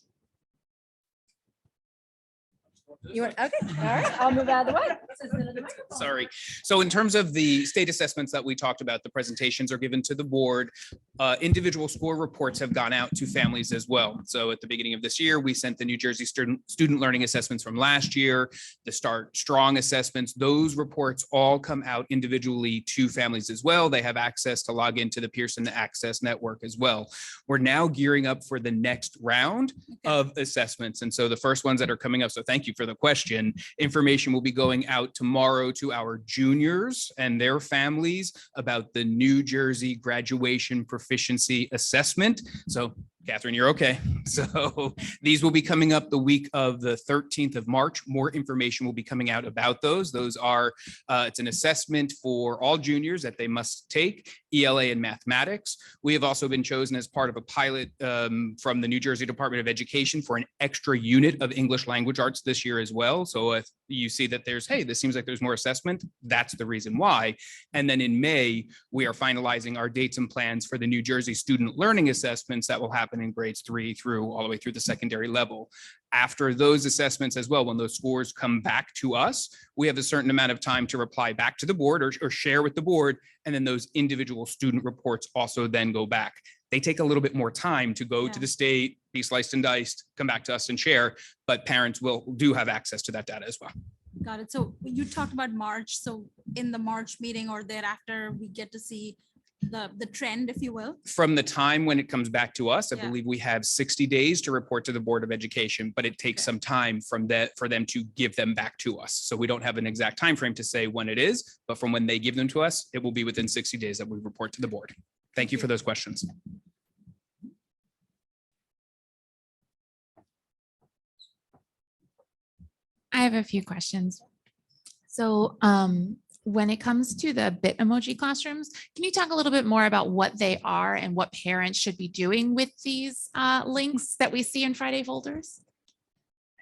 You want, okay, all right, I'll move out of the way. Sorry. So in terms of the state assessments that we talked about, the presentations are given to the board. Individual score reports have gone out to families as well. So at the beginning of this year, we sent the New Jersey student learning assessments from last year, the Start Strong assessments. Those reports all come out individually to families as well. They have access to log into the Pearson Access Network as well. We're now gearing up for the next round of assessments. And so the first ones that are coming up, so thank you for the question. Information will be going out tomorrow to our juniors and their families about the New Jersey Graduation Proficiency Assessment. So Catherine, you're okay. So these will be coming up the week of the 13th of March. More information will be coming out about those. Those are, it's an assessment for all juniors that they must take, ELA and mathematics. We have also been chosen as part of a pilot from the New Jersey Department of Education for an extra unit of English language arts this year as well. So if you see that there's, hey, this seems like there's more assessment, that's the reason why. And then in May, we are finalizing our dates and plans for the New Jersey student learning assessments that will happen in grades 3 through all the way through the secondary level. After those assessments as well, when those scores come back to us, we have a certain amount of time to reply back to the board or share with the board. And then those individual student reports also then go back. They take a little bit more time to go to the state, be sliced and diced, come back to us and share, but parents do have access to that data as well. Got it. So you talked about March. So in the March meeting or thereafter, we get to see the trend, if you will. From the time when it comes back to us, I Yeah. believe we have 60 days to report to the Board of Education, but it takes some time from that for them to give them back to us. So we don't have an exact time frame to say when it is, but from when they give them to us, it will be within 60 days that we report to the board. Thank you for those questions. I have a few questions. So when it comes to the bit emoji classrooms, can you talk a little bit more about what they are and what parents should be doing with these links that we see in Friday folders?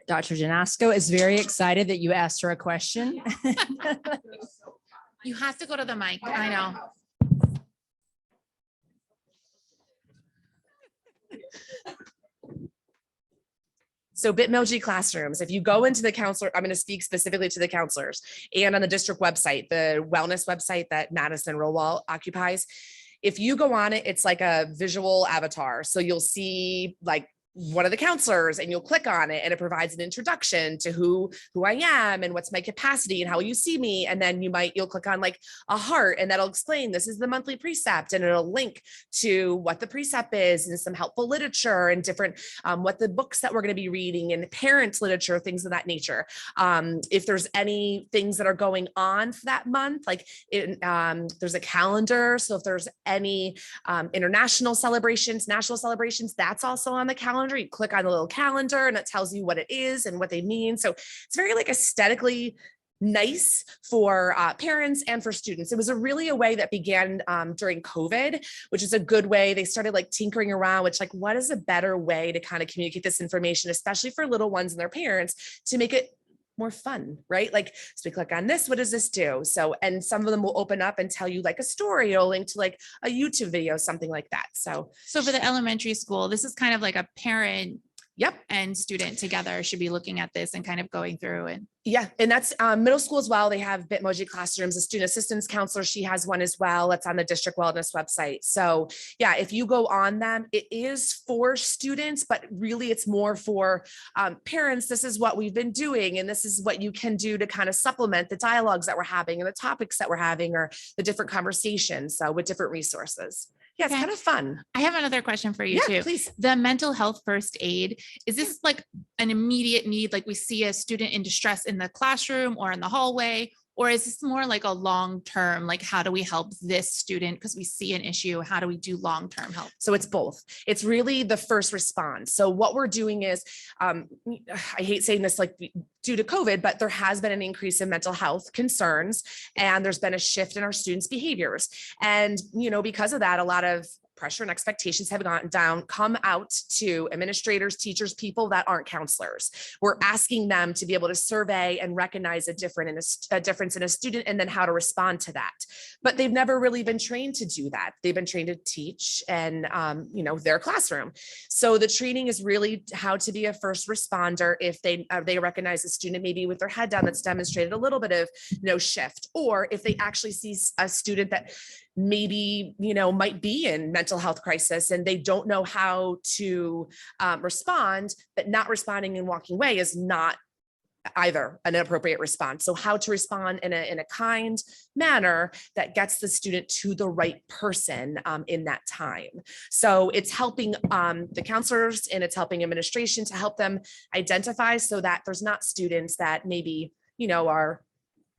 Dr. Janasco is very excited that you asked her a question. You have to go to the mic. I know. So Bitmoji classrooms, if you go into the counselor, I'm going to speak specifically to the counselors and on the district website, the wellness website that Madison Rowell occupies. If you go on it, it's like a visual avatar. So you'll see like one of the counselors and you'll click on it and it provides an introduction to who I am and what's my capacity and how you see me. And then you'll click on like a heart and that'll explain this is the monthly precept and it'll link to what the precept is and some helpful literature and different what the books that we're going to be reading and parents literature, things of that nature. If there's any things that are going on for that month, like there's a calendar. So if there's any international celebrations, national celebrations, that's also on the calendar. You click on the little calendar and it tells you what it is and what they mean. So it's very like aesthetically nice for parents and for students. It was really a way that began during COVID, which is a good way. They started like tinkering around, which like, what is a better way to kind of communicate this information, especially for little ones and their parents, to make it more fun, right? Like, so we click on this, what does this do? So, and some of them will open up and tell you like a story or link to like a YouTube video, something like that. So for the elementary school, this is kind of like a parent Yep. and student together should be looking at this and kind of going through and. Yeah. And that's middle school as well. They have Bitmoji classrooms, a student assistance counselor. She has one as well. It's on the district wellness website. So yeah, if you go on them, it is for students, but really it's more for parents. This is what we've been doing. And this is what you can do to kind of supplement the dialogues that we're having and the topics that we're having or the different conversations with different resources. Yeah, it's Okay. kind of fun. I have another question for you Yeah, too. please. The mental health first aid, is this like an immediate need? Like we see a student in distress in the classroom or in the hallway, or is this more like a long-term, like how do we help this student? Because we see an issue, how do we do long-term help? So it's both. It's really the first response. So what we're doing is, I hate saying this like due to COVID, but there has been an increase in mental health concerns and there's been a shift in our students' behaviors. And, because of that, a lot of pressure and expectations have gone down, come out to administrators, teachers, people that aren't counselors. We're asking them to be able to survey and recognize a difference in a student and then how to respond to that. But they've never really been trained to do that. They've been trained to teach and, their classroom. So the training is really how to be a first responder if they recognize a student maybe with their head down that's demonstrated a little bit of no shift, or if they actually see a student that maybe might be in mental health crisis and they don't know how to respond, but not responding and walking away is not either an appropriate response. So how to respond in a kind manner that gets the student to the right person in that time. So it's helping the counselors and it's helping administration to help them identify so that there's not students that maybe, are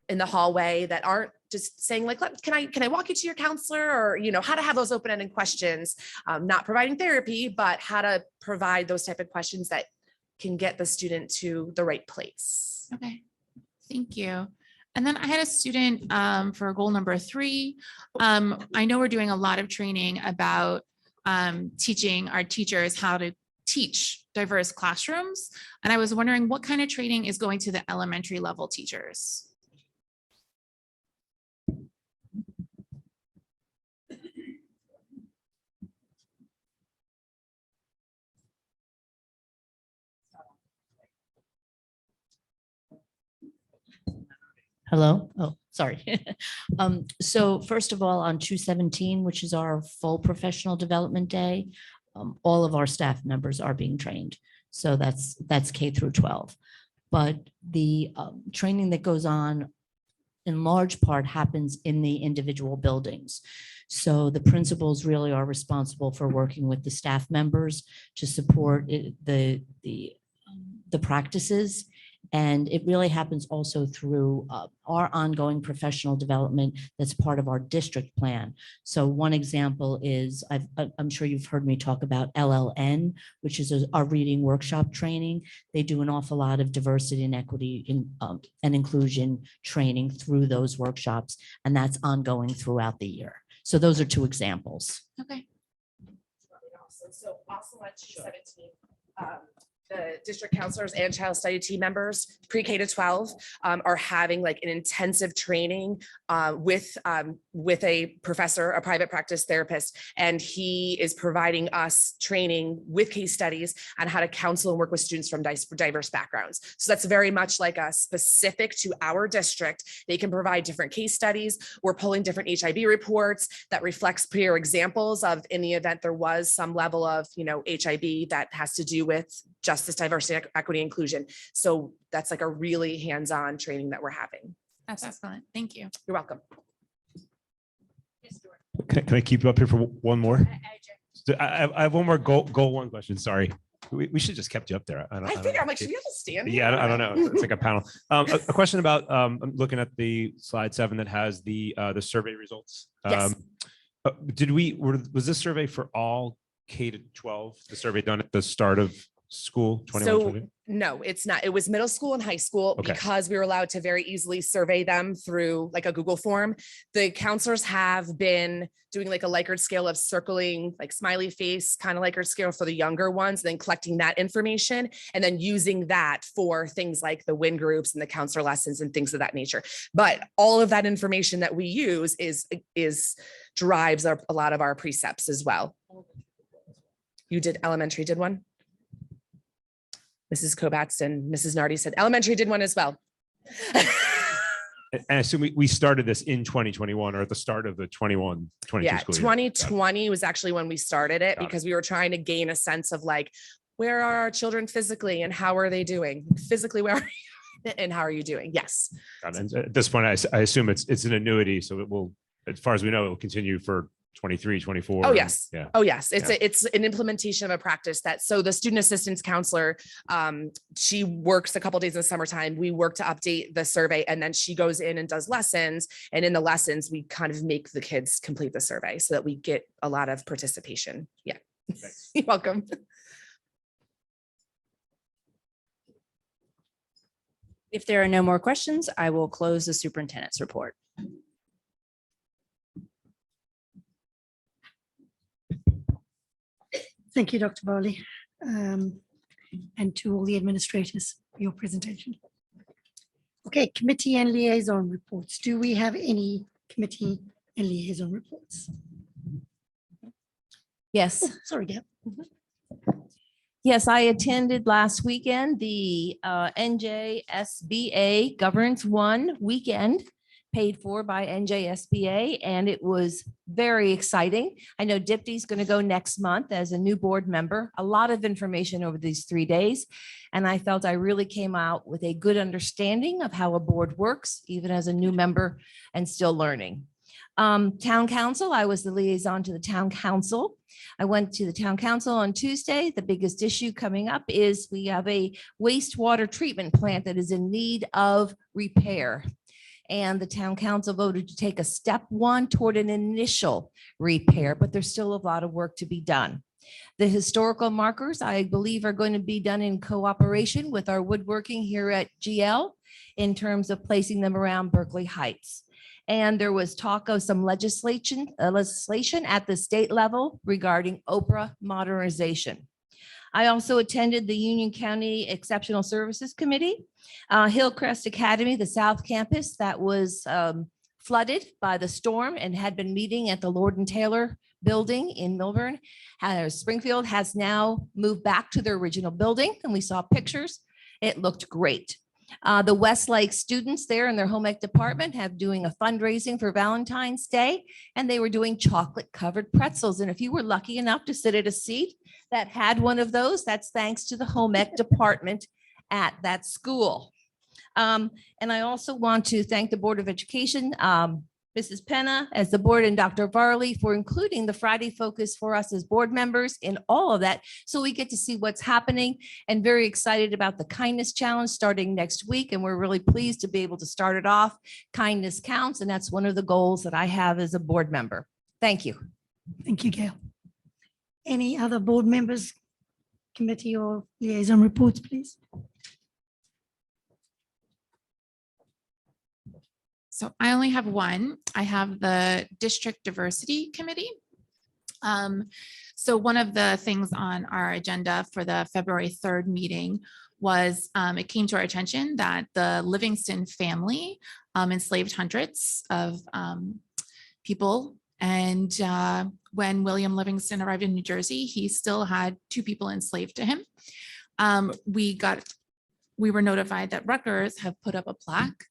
in the hallway that aren't just saying like, can I walk you to your counselor, or, how to have those open-ended questions, not providing therapy, but how to provide those type of questions that can get the student to the right place. Okay, thank you. And then I had a student for goal number 3. I know we're doing a lot of training about teaching our teachers how to teach diverse classrooms. And I was wondering what kind of training is going to the elementary level teachers? Hello? Oh, sorry. So first of all, on 2/17, which is our full professional development day, all of our staff members are being trained. So that's K through 12. But the training that goes on in large part happens in the individual buildings. So the principals really are responsible for working with the staff members to support the practices. And it really happens also through our ongoing professional development that's part of our district plan. So one example is, I'm sure you've heard me talk about LLN, which is our reading workshop training. They do an awful lot of diversity and equity and inclusion training through those workshops, and that's ongoing throughout the year. So those are 2 examples. Okay. So also on 2/17, the district counselors and child study team members, pre-K to 12, are having like an intensive training with a professor, a private practice therapist, and he is providing us training with case studies on how to counsel and work with students from diverse backgrounds. So that's very much like a specific to our district. They can provide different case studies. We're pulling different HIB reports that reflects clear examples of, in the event there was some level of, HIB that has to do with justice, diversity, equity, inclusion. So that's like a really hands-on training that we're having. That's excellent. Thank you. You're welcome. Can I keep you up here for one more? I have one more goal 1 question. Sorry. We should just kept you up there. I figure I'm like, should we have to stand? Yeah, I don't know. It's like a panel. A question about, I'm looking at the slide 7 that has the survey results. Yes. Was this survey for all K to 12, the survey done at the start of school? So no, it's not. It was middle school and high school, Okay. because we were allowed to very easily survey them through like a Google form. The counselors have been doing like a Likert scale of circling like smiley face, kind of Likert scale for the younger ones, then collecting that information and then using that for things like the WIN groups and the counselor lessons and things of that nature. But all of that information that we use drives a lot of our precepts as well. You did elementary, did one? Mrs. Kobats and Mrs. Nardi said elementary did one as well. And I assume we started this in 2021 or at the start of the 21, 22 Yeah, school year. 2020 was actually when we started it, Got it. because we were trying to gain a sense of like, where are our children physically and how are they doing? Physically, where are you and how are you doing? Yes. Got it. And at this point, I assume it's an annuity, so it will, as far as we know, it will continue for 23, 24. Oh, yes. Yeah. Oh, yes. It's Yeah. it's an implementation of a practice so the student assistance counselor, she works a couple days in the summertime. We work to update the survey, and then she goes in and does lessons. And in the lessons, we kind of make the kids complete the survey so that we get a lot of participation. Yeah. You're welcome. If there are no more questions, I will close the superintendent's report. Thank you, Dr. Bowley, and to all the administrators for your presentation. Okay, committee and liaison reports. Do we have any committee and liaison reports? Yes. Oh, sorry, Gail. Yes, I attended last weekend the NJSBA Governance One weekend paid for by NJSBA, and it was very exciting. I know Dipty's going to go next month as a new board member. A lot of information over these 3 days, and I felt I really came out with a good understanding of how a board works, even as a new member and still learning. Town council, I was the liaison to the town council. I went to the town council on Tuesday. The biggest issue coming up is we have a wastewater treatment plant that is in need of repair. And the town council voted to take a step one toward an initial repair, but there's still a lot of work to be done. The historical markers, I believe, are going to be done in cooperation with our woodworking here at GL in terms of placing them around Berkeley Heights. And there was talk of some legislation at the state level regarding Oprah modernization. I also attended the Union County Exceptional Services Committee, Hillcrest Academy, the South Campus that was flooded by the storm and had been meeting at the Lord and Taylor building in Milburn. Springfield has now moved back to their original building, and we saw pictures. It looked great. The Westlake students there in their home ec department have doing a fundraising for Valentine's Day, and they were doing chocolate covered pretzels. And if you were lucky enough to sit at a seat that had one of those, that's thanks to the home ec department at that school. And I also want to thank the Board of Education, Mrs. Penna as the board, and Dr. Varley for including the Friday focus for us as board members in all of that. So we get to see what's happening, and very excited about the kindness challenge starting next week. And we're really pleased to be able to start it off. Kindness counts. And that's one of the goals that I have as a board member. Thank you. Thank you, Gail. Any other board members, committee or liaison reports, please? So I only have one. I have the District Diversity Committee. So one of the things on our agenda for the February 3rd meeting was it came to our attention that the Livingston family enslaved hundreds of people. And when William Livingston arrived in New Jersey, he still had 2 people enslaved to him. We were notified that Rutgers have put up a plaque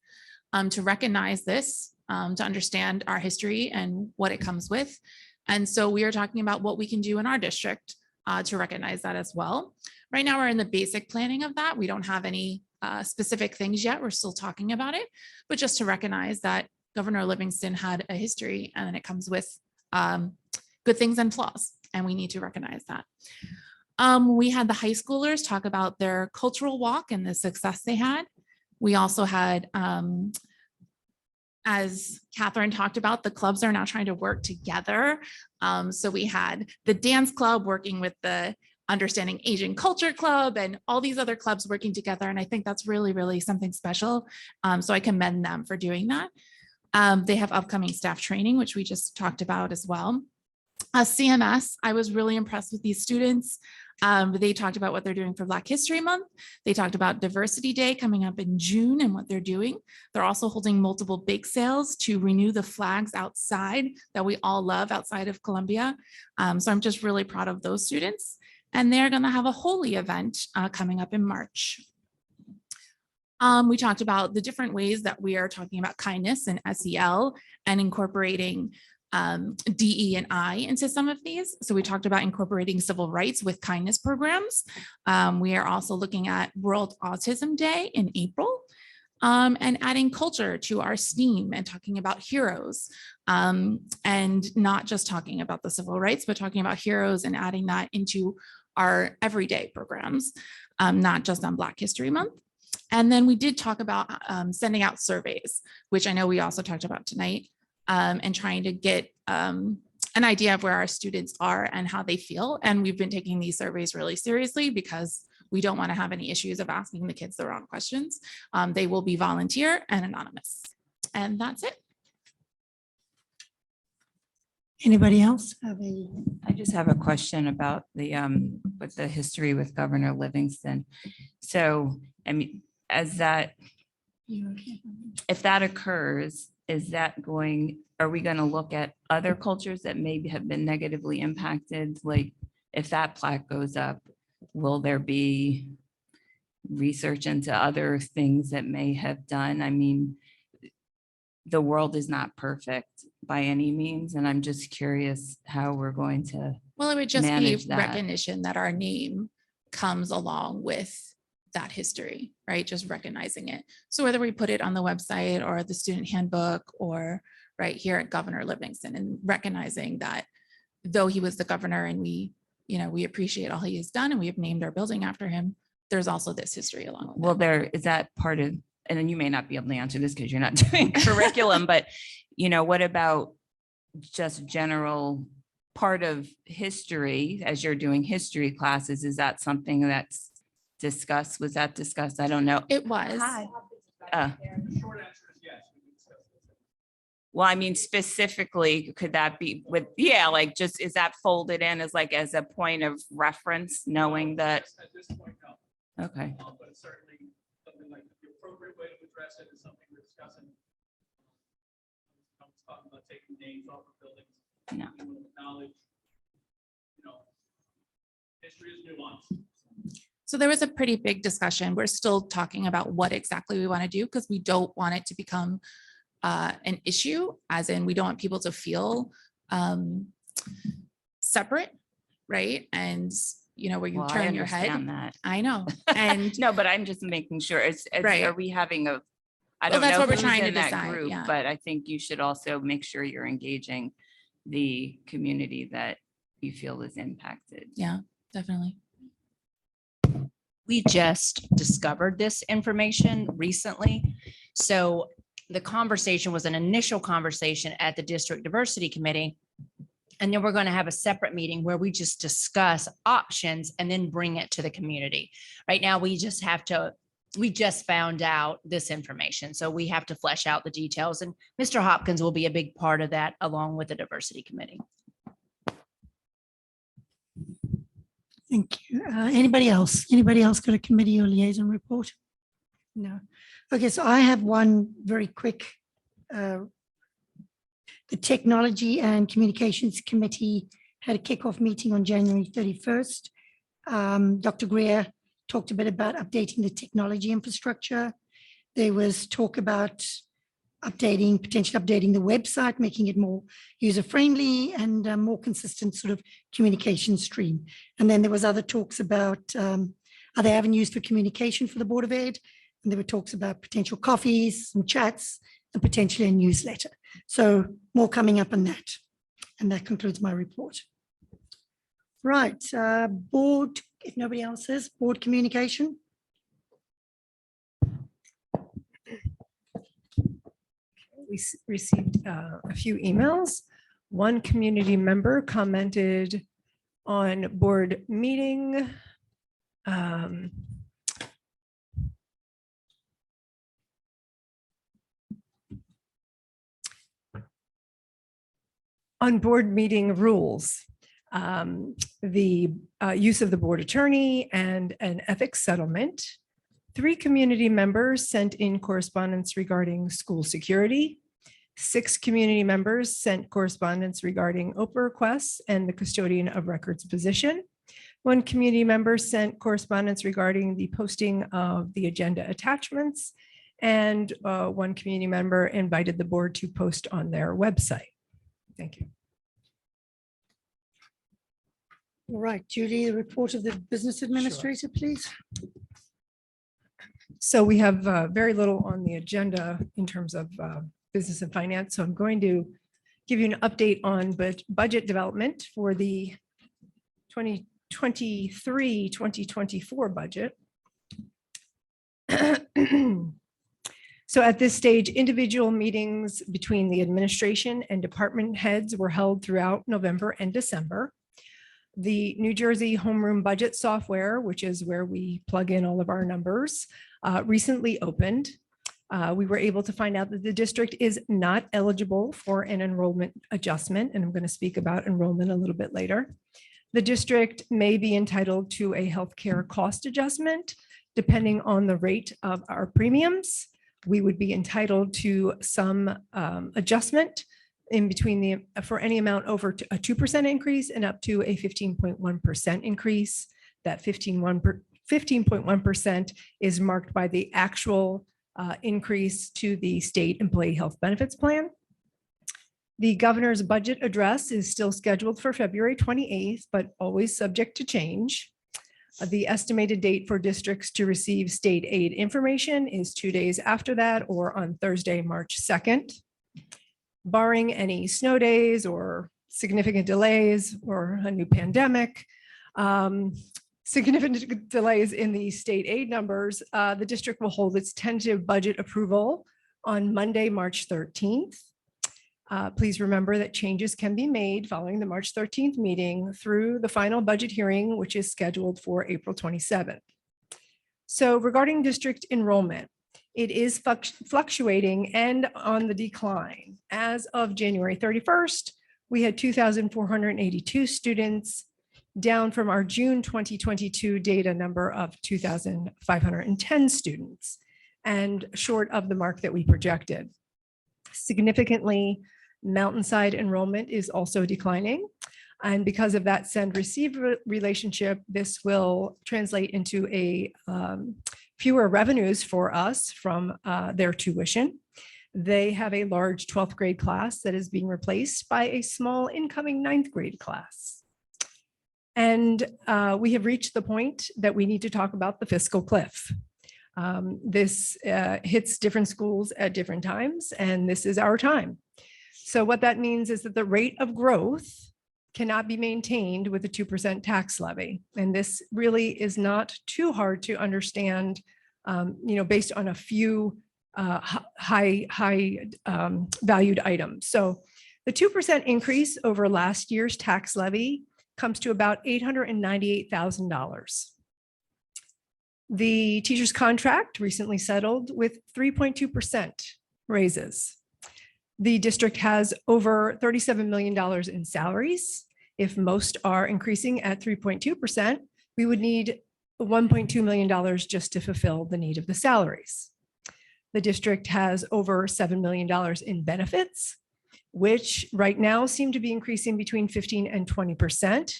to recognize this, to understand our history and what it comes with. And so we are talking about what we can do in our district to recognize that as well. Right now, we're in the basic planning of that. We don't have any specific things yet. We're still talking about it, but just to recognize that Governor Livingston had a history, and it comes with good things and flaws, and we need to recognize that. We had the high schoolers talk about their cultural walk and the success they had. We also had, as Catherine talked about, the clubs are now trying to work together. So we had the dance club working with the Understanding Asian Culture Club and all these other clubs working together. And I think that's really, really something special. So I commend them for doing that. They have upcoming staff training, which we just talked about as well. CMS, I was really impressed with these students. They talked about what they're doing for Black History Month. They talked about Diversity Day coming up in June and what they're doing. They're also holding multiple bake sales to renew the flags outside that we all love outside of Columbia. So I'm just really proud of those students. And they're going to have a Holy event coming up in March. We talked about the different ways that we are talking about kindness and SEL and incorporating DE and I into some of these. So we talked about incorporating civil rights with kindness programs. We are also looking at World Autism Day in April, and adding culture to our STEAM and talking about heroes, and not just talking about the civil rights, but talking about heroes and adding that into our everyday programs, not just on Black History Month. And then we did talk about sending out surveys, which I know we also talked about tonight, and trying to get an idea of where our students are and how they feel. And we've been taking these surveys really seriously because we don't want to have any issues of asking the kids the wrong questions. They will be volunteer and anonymous. And that's it. Anybody else have a? I just have a question about the, with the history with Governor Livingston. So, I mean, as that, if that occurs, is that going, are we going to look at other cultures that maybe have been negatively impacted? Like, if that plaque goes up, will there be research into other things that may have done? I mean, the world is not perfect by any means, and I'm just curious how we're going to. Well, it would just be manage that. recognition that our name comes along with that history, right? Just recognizing it. So whether we put it on the website or the student handbook or right here at Governor Livingston, and recognizing that though he was the governor and we, you know, we appreciate all he has done and we have named our building after him, there's also this history along with Well, it. there is that part of, and then you may not be able to answer this because you're not doing curriculum, but you know, what about just general part of history as you're doing history classes? Is that something that's discussed? Was that discussed? I don't know. It was. Well, I mean, specifically, could that be with, yeah, like just, is that folded in as like, as a point of reference, knowing that? Okay. But certainly something like the appropriate way to address it is something we're discussing. I'm talking about taking names off of buildings. No. Knowledge, you know, history is nuanced. So there was a pretty big discussion. We're still talking about what exactly we want to do because we don't want it to become an issue, as in we don't want people to feel separate, right? And you know, where you Well, I turn your head. understand that. I know. And no, but I'm just making sure Right. Are we having a, I Well, don't that's know what we're who's trying to in that decide, group, yeah. but I think you should also make sure you're engaging the community that you feel is impacted. Yeah, definitely. We just discovered this information recently. So the conversation was an initial conversation at the district diversity committee. And then we're going to have a separate meeting where we just discuss options and then bring it to the community. Right now, we just found out this information. So we have to flesh out the details, and Mr. Hopkins will be a big part of that along with the diversity committee. Thank you. Anybody else? Anybody else got a committee or liaison report? No. Okay, so I have one very quick. The Technology and Communications Committee had a kickoff meeting on January 31st. Dr. Greer talked a bit about updating the technology infrastructure. There was talk about potentially updating the website, making it more user-friendly and more consistent sort of communication stream. And then there was other talks about other avenues for communication for the Board of Ed. And there were talks about potential coffees and chats and potentially a newsletter. So more coming up on that. And that concludes my report. Right, board, if nobody else is, board communication. We received a few emails. One community member commented on board meeting. On board meeting rules, the use of the board attorney and an ethics settlement. 3 community members sent in correspondence regarding school security. 6 community members sent correspondence regarding OPA requests and the custodian of records position. 1 community member sent correspondence regarding the posting of the agenda attachments. And 1 community member invited the board to post on their website. Thank you. All right, Julie, the report of the business administrator, please. So we have very little on the agenda in terms of business and finance. So I'm going to give you an update on budget development for the 2023-2024 budget. So at this stage, individual meetings between the administration and department heads were held throughout November and December. The New Jersey homeroom budget software, which is where we plug in all of our numbers, recently opened. We were able to find out that the district is not eligible for an enrollment adjustment, and I'm going to speak about enrollment a little bit later. The district may be entitled to a healthcare cost adjustment depending on the rate of our premiums. We would be entitled to some adjustment in between for any amount over a 2% increase and up to a 15.1% increase. That 15.1% is marked by the actual increase to the state employee health benefits plan. The governor's budget address is still scheduled for February 28th, but always subject to change. The estimated date for districts to receive state aid information is 2 days after that, or on Thursday, March 2nd. Barring any snow days or significant delays or a new pandemic, significant delays in the state aid numbers, the district will hold its tentative budget approval on Monday, March 13th. Please remember that changes can be made following the March 13th meeting through the final budget hearing, which is scheduled for April 27th. So regarding district enrollment, it is fluctuating and on the decline. As of January 31st, we had 2,482 students, down from our June 2022 data number of 2,510 students, and short of the mark that we projected. Significantly, Mountainside enrollment is also declining. And because of that send-receive relationship, this will translate into a fewer revenues for us from their tuition. They have a large 12th grade class that is being replaced by a small incoming 9th grade class. And we have reached the point that we need to talk about the fiscal cliff. This hits different schools at different times, and this is our time. So what that means is that the rate of growth cannot be maintained with a 2% tax levy. And this really is not too hard to understand, based on a few high valued items. So the 2% increase over last year's tax levy comes to about $898,000. The teacher's contract recently settled with 3.2% raises. The district has over $37 million in salaries. If most are increasing at 3.2%, we would need $1.2 million just to fulfill the need of the salaries. The district has over $7 million in benefits, which right now seem to be increasing between 15 and 20%,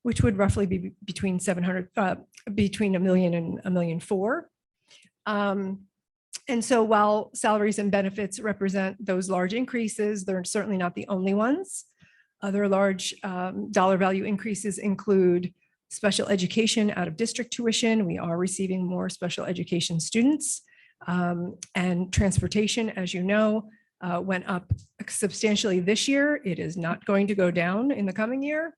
which would roughly be between between $1 million and $1.4 million. And so while salaries and benefits represent those large increases, they're certainly not the only ones. Other large dollar value increases include special education out of district tuition. We are receiving more special education students, and transportation, as you know, went up substantially this year. It is not going to go down in the coming year.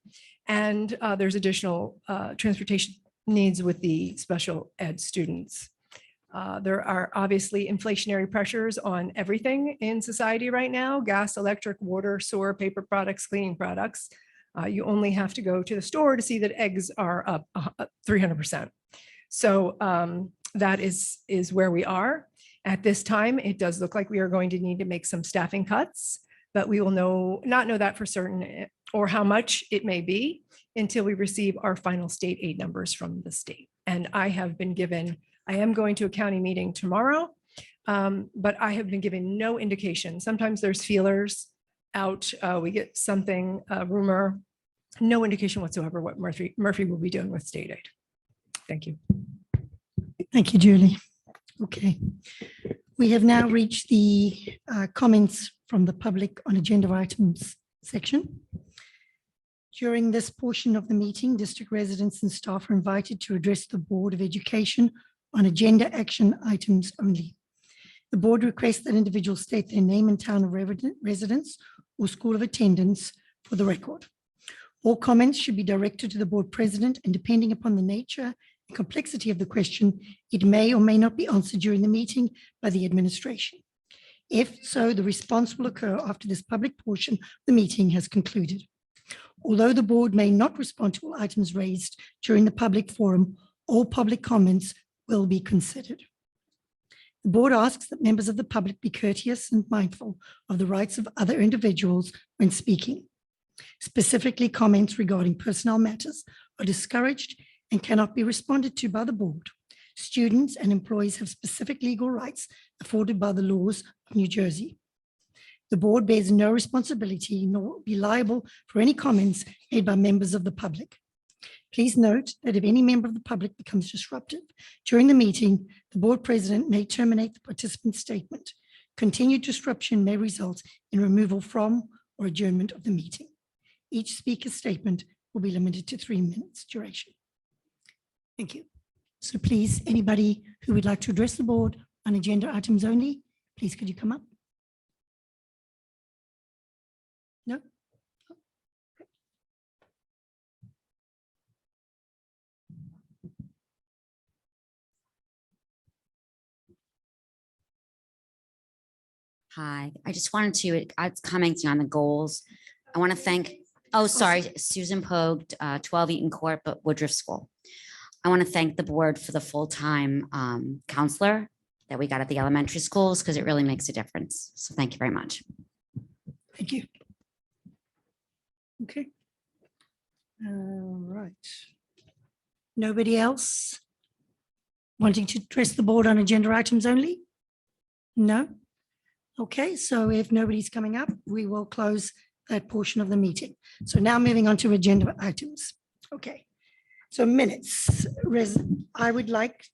And there's additional transportation needs with the special ed students. There are obviously inflationary pressures on everything in society right now: gas, electric, water, sewer, paper products, cleaning products. You only have to go to the store to see that eggs are up 300%. So that is where we are. At this time, it does look like we are going to need to make some staffing cuts, but we will not know that for certain or how much it may be until we receive our final state aid numbers from the state. And I am going to a county meeting tomorrow, but I have been given no indication. Sometimes there's feelers out. We get something, a rumor, no indication whatsoever what Murphy will be doing with state aid. Thank you. Thank you, Julie. Okay. We have now reached the comments from the public on agenda items section. During this portion of the meeting, district residents and staff are invited to address the Board of Education on agenda action items only. The board requests that individuals state their name and town of residence or school of attendance for the record. All comments should be directed to the board president, and depending upon the nature and complexity of the question, it may or may not be answered during the meeting by the administration. If so, the response will occur after this public portion of the meeting has concluded. Although the board may not respond to all items raised during the public forum, all public comments will be considered. The board asks that members of the public be courteous and mindful of the rights of other individuals when speaking. Specifically, comments regarding personnel matters are discouraged and cannot be responded to by the board. Students and employees have specific legal rights afforded by the laws of New Jersey. The board bears no responsibility nor be liable for any comments made by members of the public. Please note that if any member of the public becomes disruptive during the meeting, the board president may terminate the participant's statement. Continued disruption may result in removal from or adjournment of the meeting. Each speaker's statement will be limited to 3 minutes duration. Thank you. So please, anybody who would like to address the board on agenda items only, please could you come up? No? Hi, I just wanted to, commenting on the goals. I want to thank, oh, sorry, Susan Pogue, 12 Eaton Court, but Woodruff School. I want to thank the board for the full-time counselor that we got at the elementary schools because it really makes a difference. So thank you very much. Thank you. Okay. All right. Nobody else wanting to address the board on agenda items only? No? Okay, so if nobody's coming up, we will close that portion of the meeting. So now moving on to agenda items. Okay, so minutes. I would like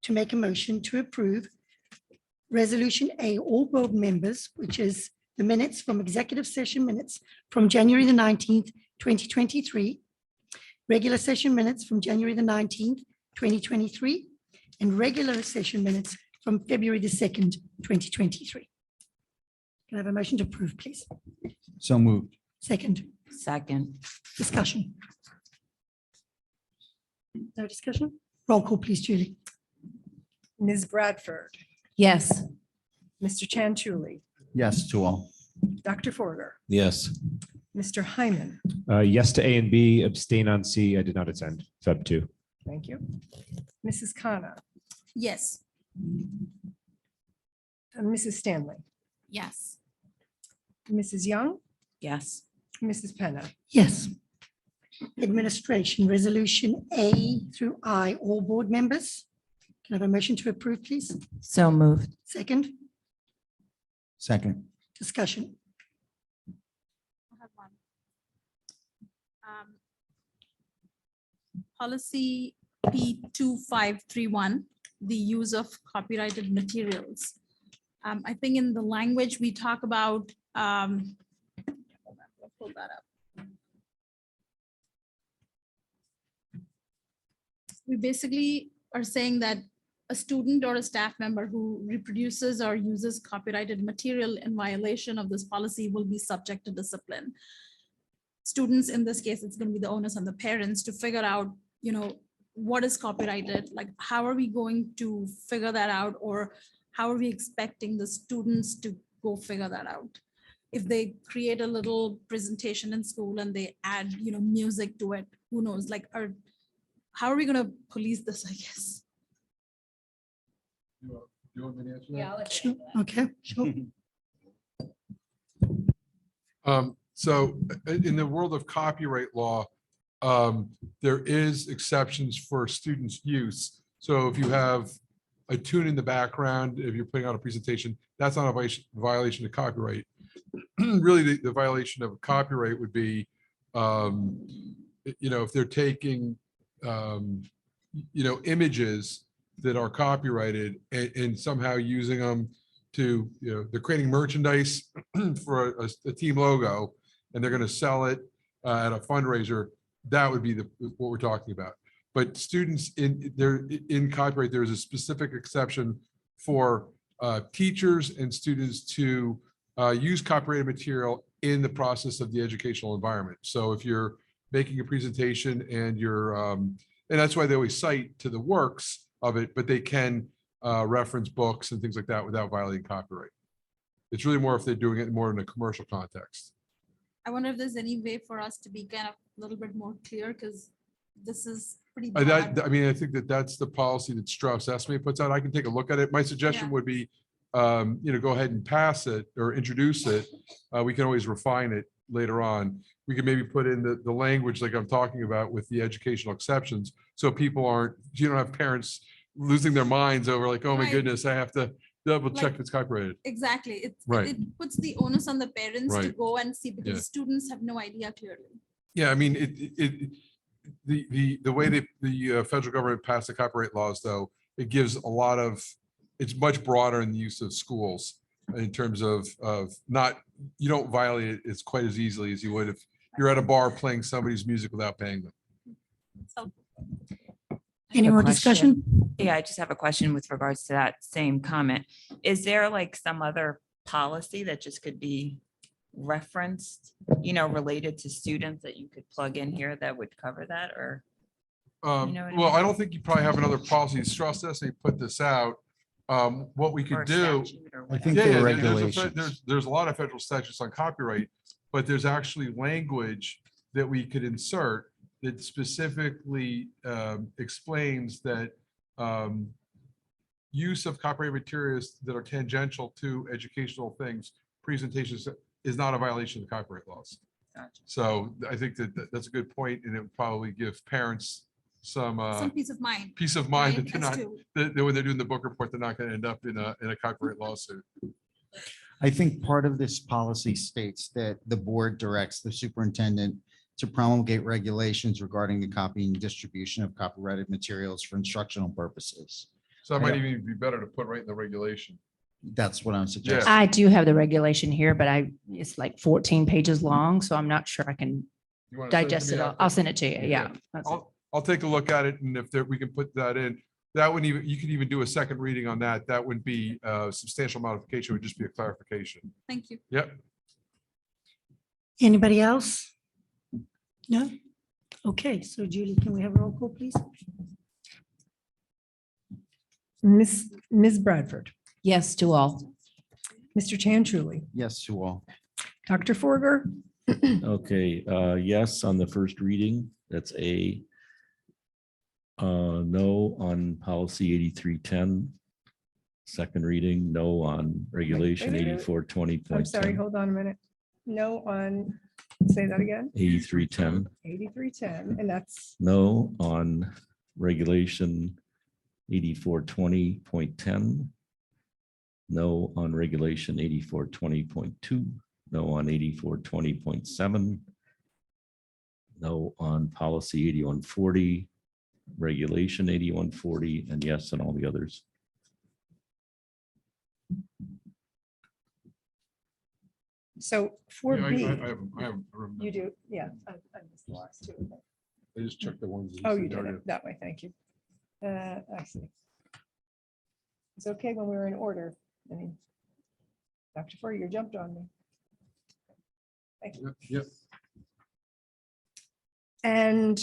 to make a motion to approve Resolution A, all board members, which is the minutes from executive session minutes from January the 19th, 2023, regular session minutes from January the 19th, 2023, and regular session minutes from February the 2nd, 2023. Can I have a motion to approve, please? So moved. Second. Second. Discussion. No discussion? Roll call, please, Julie. Ms. Bradford, Yes. Mr. Chanchuli, Yes to all. Dr. Forger, Yes. Mr. Hyman. Yes to A and B, abstain on C. I did not attend Feb 2. Thank you. Mrs. Khanna, Yes. and Mrs. Stanley, Yes. Mrs. Young, Yes. Mrs. Penna. Yes. Administration, Resolution A through I, all board members. Can I have a motion to approve, please? So moved. Second. Second. Discussion. I have one. Policy P2531, the use of copyrighted materials. I think in the language we talk about, hold on, I'll pull that up. We basically are saying that a student or a staff member who reproduces or uses copyrighted material in violation of this policy will be subject to discipline. Students, in this case, it's going to be the onus on the parents to figure out, what is copyrighted, like how are we going to figure that out, or how are we expecting the students to go figure that out? If they create a little presentation in school and they add, music to it, who knows, how are we going to police this, I guess? You want me to answer that? Sure. Okay, sure. So in the world of copyright law, there is exceptions for students' use. So if you have a tune in the background, if you're putting out a presentation, that's not a violation of copyright. Really, the violation of copyright would be, if they're taking, images that are copyrighted and somehow using them to, they're creating merchandise for a team logo, and they're going to sell it at a fundraiser. That would be what we're talking about. But students in copyright, there's a specific exception for teachers and students to use copyrighted material in the process of the educational environment. So if you're making a presentation and and that's why they always cite to the works of it, but they can reference books and things like that without violating copyright. It's really more if they're doing it more in a commercial context. I wonder if there's any way for us to be kind of a little bit more clear, because this is pretty I broad. mean, I think that that's the policy that Strauss Esme puts out. I can take a look at it. My suggestion Yeah. would be, go ahead and pass it or introduce it. We can always refine it later on. We could maybe put in the language like I'm talking about with the educational exceptions. So people you don't have parents losing their minds over like, oh my Right. goodness, I have to double check Like- if it's copyrighted. Exactly. Right. It puts the onus on the parents to Right. go and see because Yeah. students have no idea clearly. Yeah, I mean, the way the federal government passed the copyright laws, though, it gives a lot of, it's much broader in the use of schools in terms of not, you don't violate it as quite as easily as you would if you're at a bar playing somebody's music without paying them. So Any a more question. discussion? Yeah, I just have a question with regards to that same comment. Is there like some other policy that just could be referenced, related to students that you could plug in here that would cover that or? know what I Well, mean? I don't think you probably have another policy. Strauss Esme put this out. What we or could do. statute or I whatever? think Yeah, there yeah, are there's regulations. there's a lot of federal statutes on copyright, but there's actually language that we could insert that specifically explains that use of copyright materials that are tangential to educational things, presentations, is not a violation of the copyright laws. Gotcha. So I think that's a good point, and it would probably give parents some peace of mind. peace of mind right, that they're as not, to- that when they're doing the book report, they're not going to end up in a copyright lawsuit. I think part of this policy states that the board directs the superintendent to promulgate regulations regarding the copying and distribution of copyrighted materials for instructional purposes. So that I might don't- even be better to put right in the regulation. That's what I'm suggesting. I do have the regulation here, but it's like 14 pages long, so I'm not sure I can You wanna send it to digest me it all. after? I'll send it to you. Yeah. I'll take a look at it, and if we can put that in, that wouldn't even, you could even do a second reading on that. That wouldn't be a substantial modification, it would just be a clarification. Thank you. Yep. Anybody else? No? Okay, so Julie, can we have a roll call, please? Ms. Bradford, Yes to all. Mr. Chantruli, Yes to all. Dr. Forger, Okay, yes, on the first reading, that's A. No on policy 8310. Second reading, no on regulation wait. 8420.10. I'm sorry, hold on a minute. No on, say that again, 8310. 8310, and that's, No on regulation 8420.10. No on regulation 8420.2. No on 8420.7. No on policy 8140, regulation 8140, and yes on all the others. so for Yeah, B, I remember. you do, yeah. I missed the last two. I just checked the ones. that Oh, said you did no, it that way, thank you. I see. It's okay when we're in order. I mean, Dr. Forger, you jumped on me. Thank you. Yep. And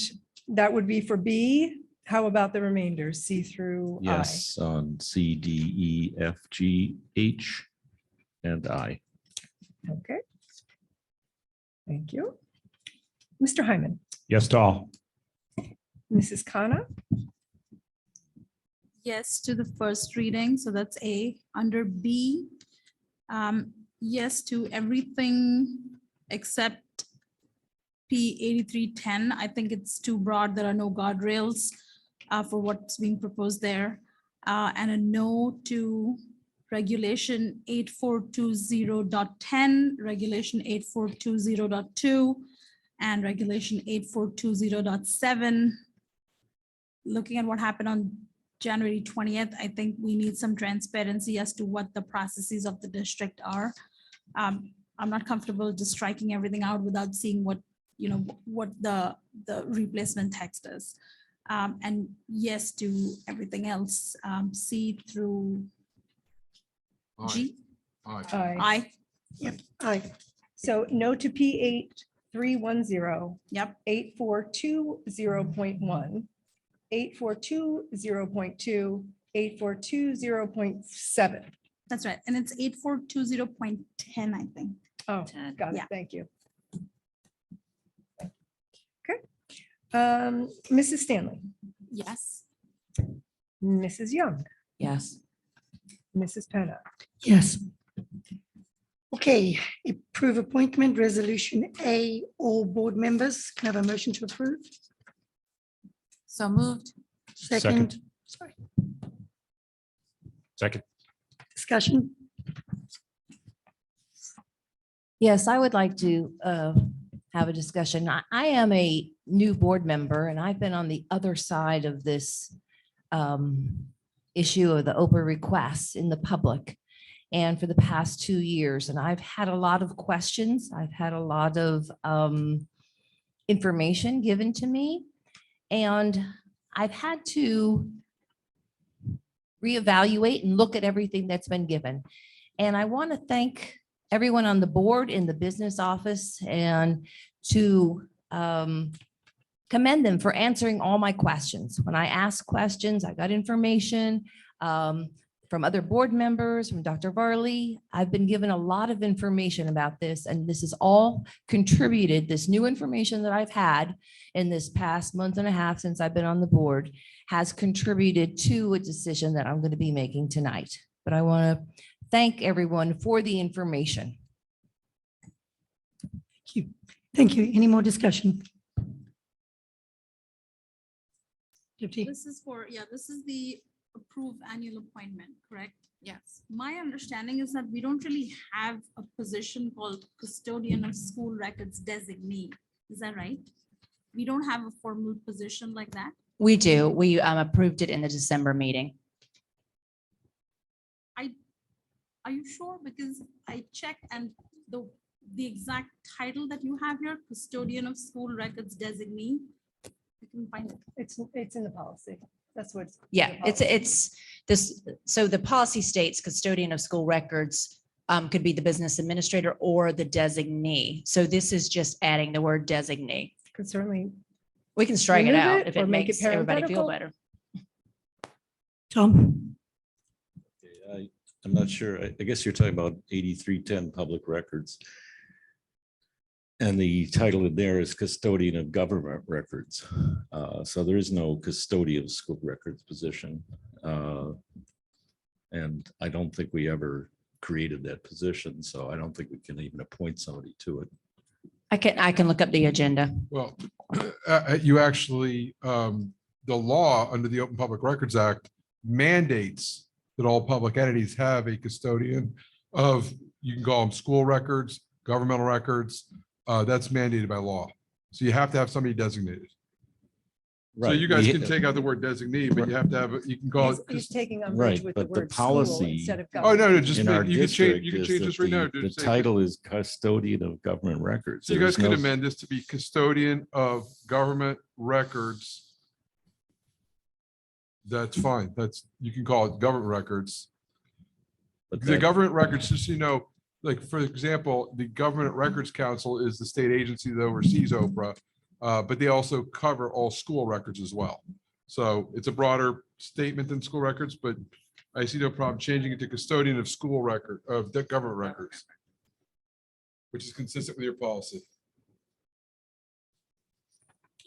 that would be for B. How about the remainder, C through I? Yes on C, D, E, F, G, H, and I. Okay. Thank you. Mr. Hyman, Yes to all. Mrs. Khanna, Yes to the first reading, so that's A. Under B, yes to everything except P 8310. I think it's too broad. There are no guardrails for what's being proposed there. And a no to regulation 8420.10, regulation 8420.2, and regulation 8420.7. Looking at what happened on January 20th, I think we need some transparency as to what the processes of the district are. I'm not comfortable just striking everything out without seeing what, what the replacement text is. And yes to everything else, C through G. Aye. I. Yep, aye. So no to P 8310. Yep. 8420.1, 8420.2, 8420.7. That's right. And it's 8420.10, I think. Oh, got it. Yeah. Thank you. Okay. Mrs. Stanley, Yes. Mrs. Young, Yes. Mrs. Penna. Yes. Okay, approve appointment resolution A, all board members. Can I have a motion to approve? So moved. Second, sorry, Second. discussion. Yes, I would like to have a discussion. I am a new board member and I've been on the other side of this issue of the open requests in the public. And for the past 2 years, and I've had a lot of questions. I've had a lot of information given to me. And I've had to reevaluate and look at everything that's been given. And I want to thank everyone on the board, in the business office, and to commend them for answering all my questions. When I asked questions, I got information from other board members, from Dr. Varley. I've been given a lot of information about this, and this has all contributed, this new information that I've had in this past month and a half since I've been on the board has contributed to a decision that I'm going to be making tonight. But I want to thank everyone for the information. Thank you. Thank you. Any more discussion? Deputy. This is for, yeah, this is the approved annual appointment, correct? Yes. My understanding is that we don't really have a position called custodian of school records designee. Is that right? We don't have a formal position like that? We do. We approved it in the December meeting. Are you sure? Because I checked and the exact title that you have here, custodian of school records designee, I can find it. It's in the policy. That's what's. Yeah, it's this. So the policy states custodian of school records could be the business administrator or the designee. So this is just adding the word designee. Could certainly. We can strike it remove out if or it make makes everybody feel parenthetical. better. Tom? I'm not sure. I guess you're talking about 8310 public records. And the title in there is custodian of government records. So there is no custodian of school records position. And I don't think we ever created that position. So I don't think we can even appoint somebody to it. I can look up the agenda. Well, you actually, the law under the Open Public Records Act mandates that all public entities have a custodian of, you can call them school records, governmental records. That's mandated by law. So you have to have somebody designated. So you guys can take out the word designee, but you have to have, you can call it. He's taking umbrage Right, with the but the word school policy. instead of. Oh, no, no, just, In our you can change, you can district change is this that right now. the title is custodian of government records. So you guys There's could no- amend this to be custodian of government records. That's fine. That's, you can call it government records. But The that- government records, just so you know, like, for example, the Government Records Council is the state agency that oversees Oprah, but they also cover all school records as well. So it's a broader statement than school records, but I see no problem changing it to custodian of school record, of the government records, which is consistent with your policy.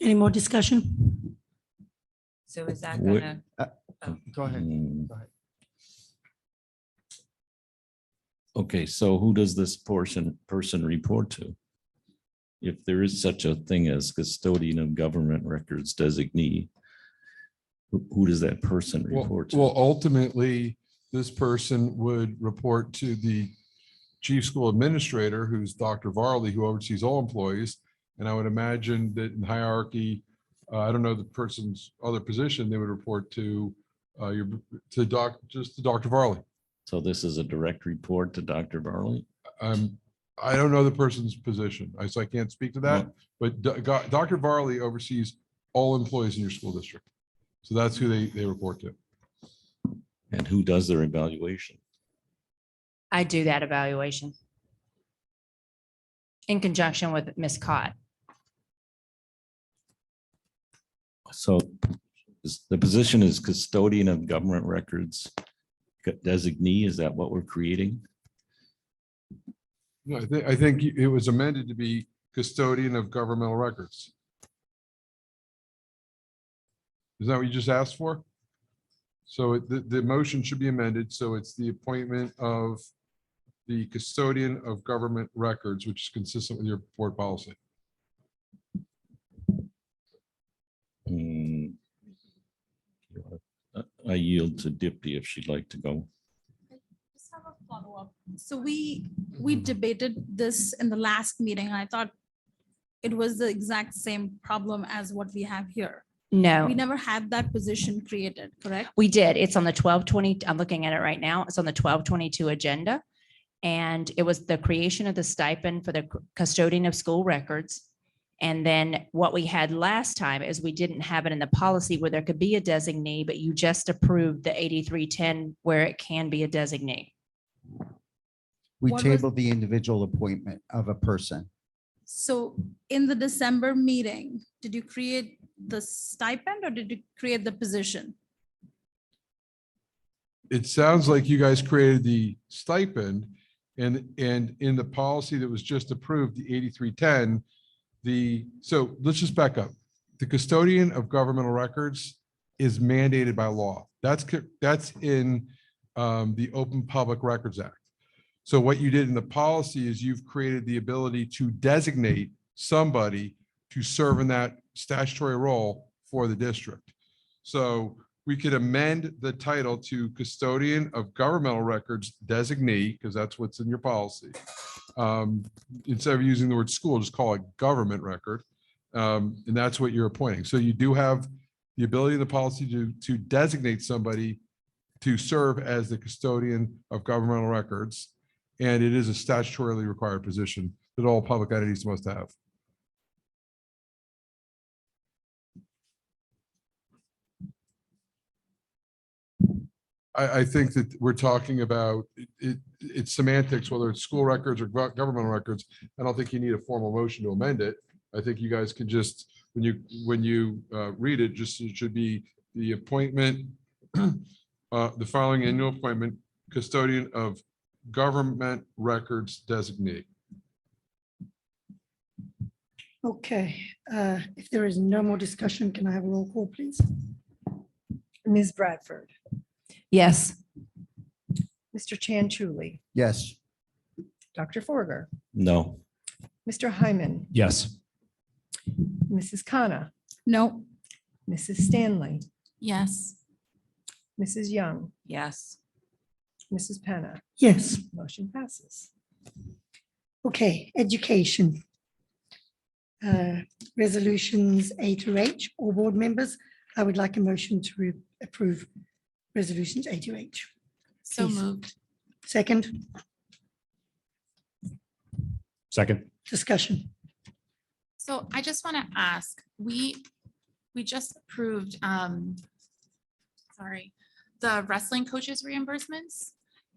Any more discussion? So is that Would- gonna? Go ahead. Hmm. Go ahead. Okay, so who does this person report to? If there is such a thing as custodian of government records designee, who does that person report to? Well, ultimately, this person would report to the chief school administrator, who's Dr. Varley, who oversees all employees. And I would imagine that in hierarchy, I don't know the person's other position, they would report to Dr. Varley. So this is a direct report to Dr. Varley? I don't know the person's position, so I can't speak to that, but Dr. Varley oversees all employees in your school district. So that's who they report to. And who does their evaluation? I do that evaluation in conjunction with Ms. Cott. So the position is custodian of government records designee. Is that what we're creating? No, I think it was amended to be custodian of governmental records. Is that what you just asked for? So the motion should be amended. So it's the appointment of the custodian of government records, which is consistent with your board policy. I yield to Dipti if she'd like to go. Just have a follow-up. So we debated this in the last meeting. And I thought it was the exact same problem as what we have here. No. We never had that position created, correct? We did. It's on the 12/20. I'm looking at it right now. It's on the 12/22 agenda. And it was the creation of the stipend for the custodian of school records. And then what we had last time is we didn't have it in the policy where there could be a designee, but you just approved the 8310 where it can be a designee. We What was- tabled the individual appointment of a person. So in the December meeting, did you create the stipend or did you create the position? It sounds like you guys created the stipend and in the policy that was just approved, the 8310, so let's just back up. The custodian of governmental records is mandated by law. That's in the Open Public Records Act. So what you did in the policy is you've created the ability to designate somebody to serve in that statutory role for the district. So we could amend the title to custodian of governmental records designee, because that's what's in your policy. Instead of using the word school, just call it government record. And that's what you're appointing. So you do have the ability in the policy to designate somebody to serve as the custodian of governmental records. And it is a statutorily required position that all public entities must have. I think that we're talking about, it's semantics, whether it's school records or governmental records. I don't think you need a formal motion to amend it. I think you guys can just, when you read it, just it should be the appointment, the following annual appointment, custodian of government records designee. Okay, if there is no more discussion, can I have a roll call, please? Ms. Bradford, Yes. Mr. Chanchuli, Yes. Dr. Forger, No. Mr. Hyman, Yes. Mrs. Khanna, No. Mrs. Stanley, Yes. Mrs. Young, Yes. Mrs. Penna. Yes. Motion passes. Okay, education. Resolutions A through H, all board members, I would like a motion to approve resolutions A to H. So Please. moved. Second, Second. discussion. So I just want to ask, we just approved, sorry, the wrestling coaches reimbursements.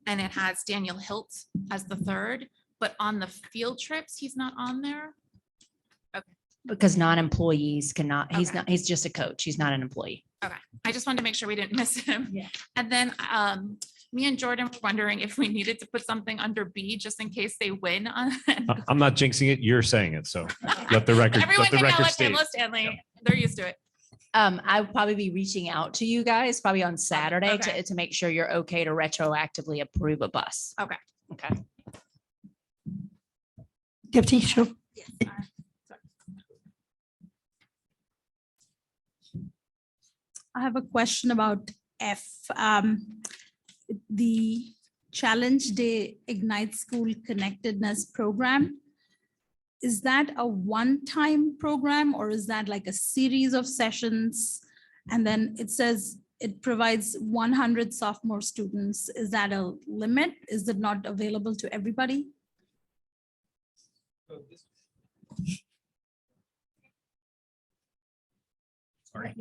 And it has Daniel Hilt as the third, but on the field trips, he's not on there. Because non-employees cannot, he's Okay. not, he's just a coach. He's not an employee. Okay, I just wanted to make sure we didn't miss him. Yeah. And then me and Jordan were wondering if we needed to put something under B just in case they win on. I'm not jinxing it. You're saying it. So let the record, Everyone let the can yell record at state. Pamela Stanley. They're used to it. I would probably be reaching out to you guys probably on Saturday Okay. to make sure you're okay to retroactively approve a bus. Okay. Okay. Deputy, sure. I have a question about F. The Challenge Day Ignite School Connectedness Program. Is that a one-time program or is that like a series of sessions? And then it says it provides 100 sophomore students. Is that a limit? Is it not available to everybody? Sorry.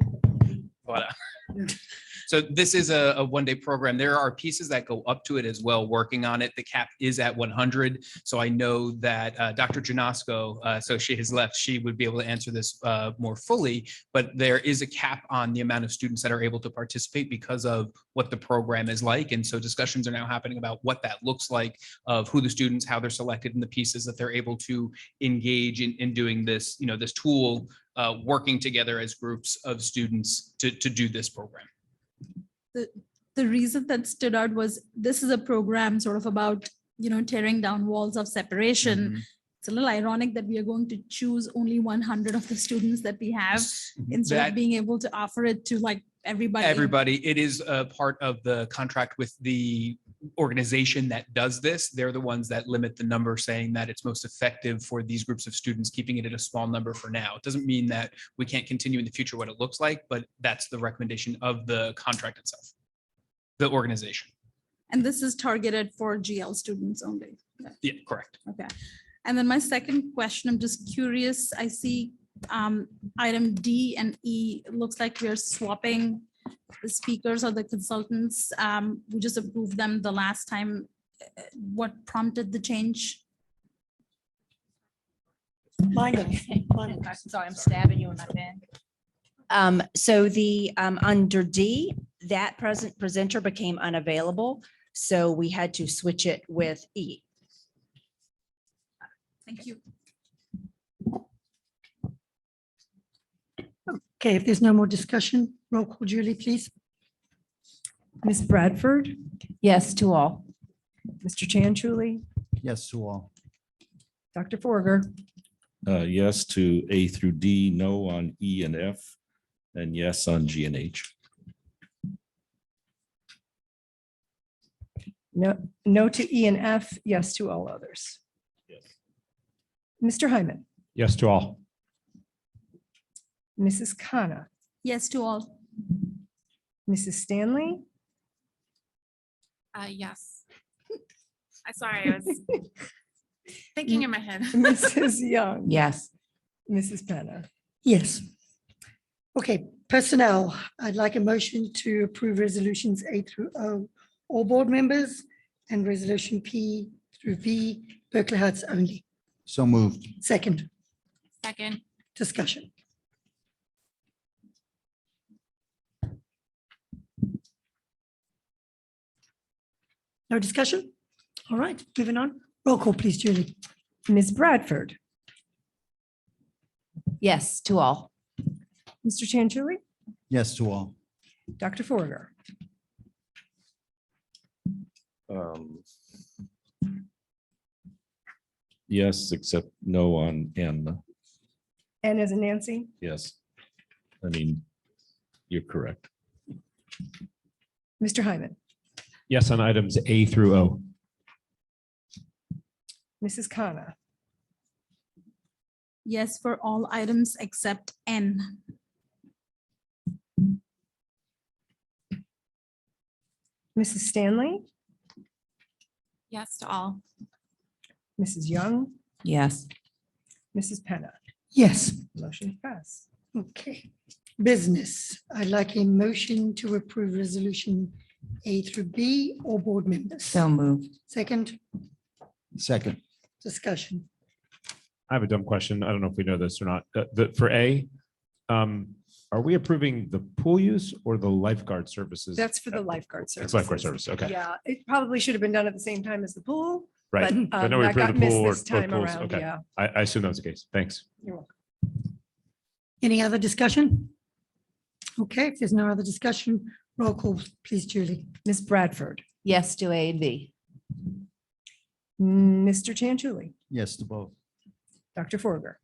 So this is a one-day program. There are pieces that go up to it as well, working on it. The cap is at 100. So I know that Dr. Janosko, so she has left, she would be able to answer this more fully, but there is a cap on the amount of students that are able to participate because of what the program is like. And so discussions are now happening about what that looks like, of who the students, how they're selected, and the pieces that they're able to engage in doing this, this tool, working together as groups of students to do this program. The reason that stood out was this is a program sort of about, tearing down walls of separation. It's a little ironic that we are going to choose only 100 of the students that we have instead of being able to offer it to like everybody. It is a part of the contract with the organization that does this. They're the ones that limit the number, saying that it's most effective for these groups of students, keeping it at a small number for now. It doesn't mean that we can't continue in the future what it looks like, but that's the recommendation of the contract itself, the organization. And this is targeted for GL students only. Yeah, correct. Okay. And then my second question, I'm just curious, I see item D and E, it looks like we're swapping the speakers or the consultants. We just approved them the last time. What prompted the change? Sorry, I'm stabbing you in my pen. So the under D, that presenter became unavailable, so we had to switch it with E. Thank you. Okay, if there's no more discussion, roll call, Julie, please. Ms. Bradford, Yes to all. Mr. Chanchuli, Yes to all. Dr. Forger, Yes to A through D, no on E and F, and yes on G and H. no to E and F, yes to all others. Mr. Hyman, Yes to all. Mrs. Khanna, Yes to all. Mrs. Stanley, Yes. I'm sorry, I was thinking in my head. Mrs. Young. Yes. Mrs. Penna. Yes. Okay, personnel, I'd like a motion to approve resolutions A through O, all board members, and resolution P through V, Berkeley Heights only. So moved. Second, Second. discussion. No discussion? All right, moving on. Roll call, please, Julie. Ms. Bradford, Yes to all. Mr. Chanchuli, Yes to all. Dr. Forger, Yes, except no on N. and as in Nancy, Yes. I mean, you're correct. Mr. Hyman, Yes on items A through O. Mrs. Khanna, Yes for all items except N. Mrs. Stanley, Yes to all. Mrs. Young, Yes. Mrs. Penna. Yes. Motion passed. Okay, business. I'd like a motion to approve resolution A through B, all board members. So moved. Second, Second. discussion. I have a dumb question. I don't know if we know this or not. For A, are we approving the pool use or the lifeguard services? That's for the lifeguard service. It's lifeguard service, okay. Yeah, it probably should have been done at the same time as the pool. Right. But But no, we that got approved the missed pool or this both time pools. around, Okay. yeah. I assume that was the case. Thanks. You're welcome. Any other discussion? Okay, if there's no other discussion, roll call, please, Julie. Ms. Bradford, Yes to A and B. Mr. Chanchuli, Yes to both. Dr. Forger,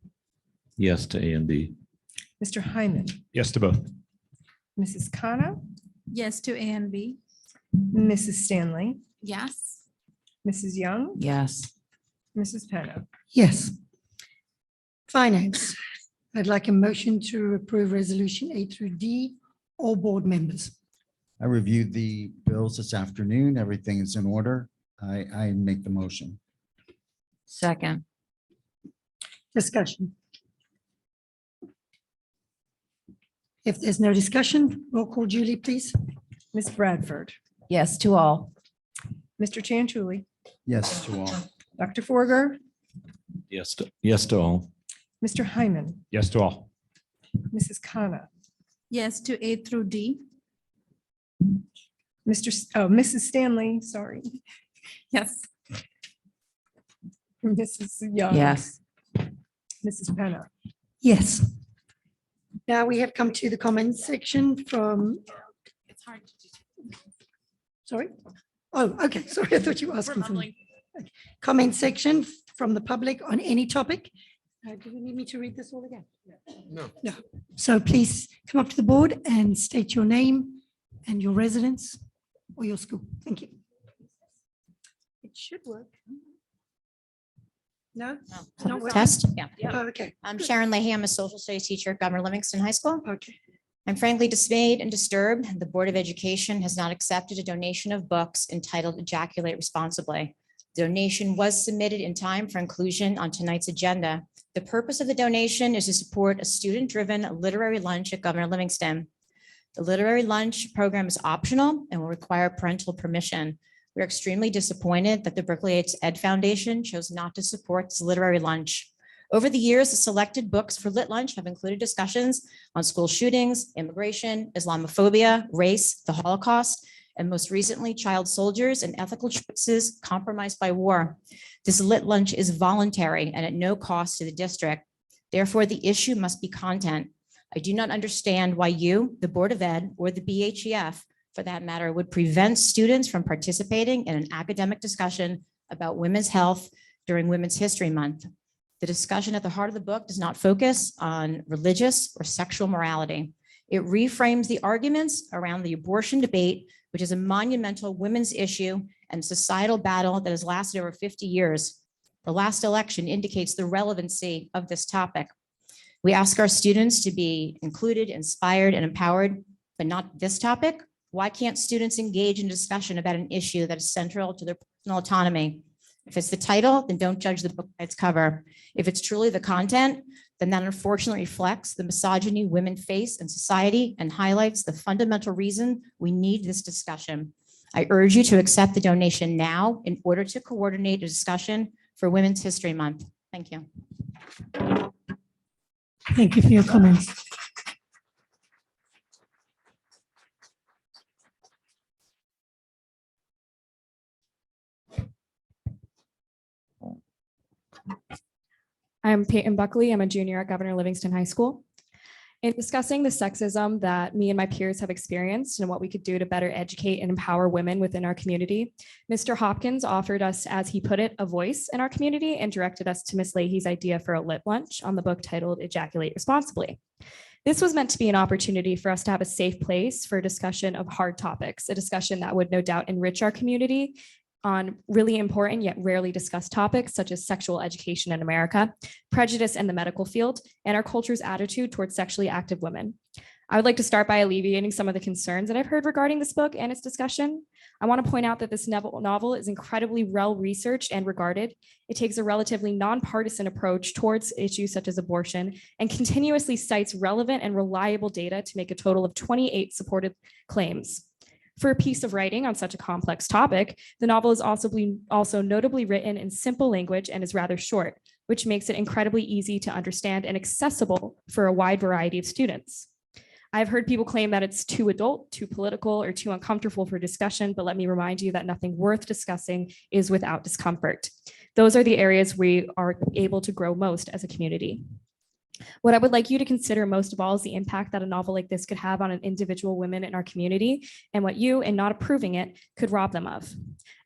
Yes to A and B. Mr. Hyman, Yes to both. Mrs. Khanna, Yes to A and B. Mrs. Stanley, Yes. Mrs. Young, Yes. Mrs. Penna. Yes. Finance. I'd like a motion to approve resolution A through D, all board members. I reviewed the bills this afternoon. Everything is in order. I make the motion. Second. Discussion. If there's no discussion, roll call, Julie, please. Ms. Bradford, Yes to all. Mr. Chanchuli, Yes to all. Dr. Forger, Yes to all. Mr. Hyman, Yes to all. Mrs. Khanna, Yes to A through D. Mrs. Stanley, sorry. Yes. Mrs. Young. Yes. Mrs. Penna. Yes. Now we have come to the comments section from, It's hard to do. sorry? Oh, okay, sorry, I thought you were asking for me. Okay. Comment section from the public on any topic. Do you need me to read this all again? No. No. So please come up to the board and state your name and your residence or your school. Thank you. It should work. No? It's not working? Test? Yeah. Oh, okay. I'm Sharon Leahy. I'm a social studies teacher at Governor Livingston High School. Okay. I'm frankly dismayed and disturbed. The Board of Education has not accepted a donation of books entitled Ejaculate Responsibly. The donation was submitted in time for inclusion on tonight's agenda. The purpose of the donation is to support a student-driven literary lunch at Governor Livingston. The literary lunch program is optional and will require parental permission. We're extremely disappointed that the Berkeley Heights Ed Foundation chose not to support this literary lunch. Over the years, the selected books for Lit Lunch have included discussions on school shootings, immigration, Islamophobia, race, the Holocaust, and most recently, child soldiers and ethical choices compromised by war. This Lit Lunch is voluntary and at no cost to the district. Therefore, the issue must be content. I do not understand why you, the Board of Ed, or the BHEF, for that matter, would prevent students from participating in an academic discussion about women's health during Women's History Month. The discussion at the heart of the book does not focus on religious or sexual morality. It reframes the arguments around the abortion debate, which is a monumental women's issue and societal battle that has lasted over 50 years. The last election indicates the relevancy of this topic. We ask our students to be included, inspired, and empowered, but not this topic. Why can't students engage in discussion about an issue that is central to their personal autonomy? If it's the title, then don't judge the book by its cover. If it's truly the content, then that unfortunately reflects the misogyny women face in society and highlights the fundamental reason we need this discussion. I urge you to accept the donation now in order to coordinate a discussion for Women's History Month. Thank you. Thank you for your comments. I'm Peyton Buckley. I'm a junior at Governor Livingston High School. In discussing the sexism that me and my peers have experienced and what we could do to better educate and empower women within our community, Mr. Hopkins offered us, as he put it, a voice in our community and directed us to Ms. Leahy's idea for a lit lunch on the book titled Ejaculate Responsibly. This was meant to be an opportunity for us to have a safe place for a discussion of hard topics, a discussion that would no doubt enrich our community on really important yet rarely discussed topics such as sexual education in America, prejudice in the medical field, and our culture's attitude towards sexually active women. I would like to start by alleviating some of the concerns that I've heard regarding this book and its discussion. I want to point out that this novel is incredibly well-researched and regarded. It takes a relatively nonpartisan approach towards issues such as abortion and continuously cites relevant and reliable data to make a total of 28 supported claims. For a piece of writing on such a complex topic, the novel is also notably written in simple language and is rather short, which makes it incredibly easy to understand and accessible for a wide variety of students. I've heard people claim that it's too adult, too political, or too uncomfortable for discussion, but let me remind you that nothing worth discussing is without discomfort. Those are the areas we are able to grow most as a community. What I would like you to consider most of all is the impact that a novel like this could have on an individual women in our community and what you, in not approving it, could rob them of.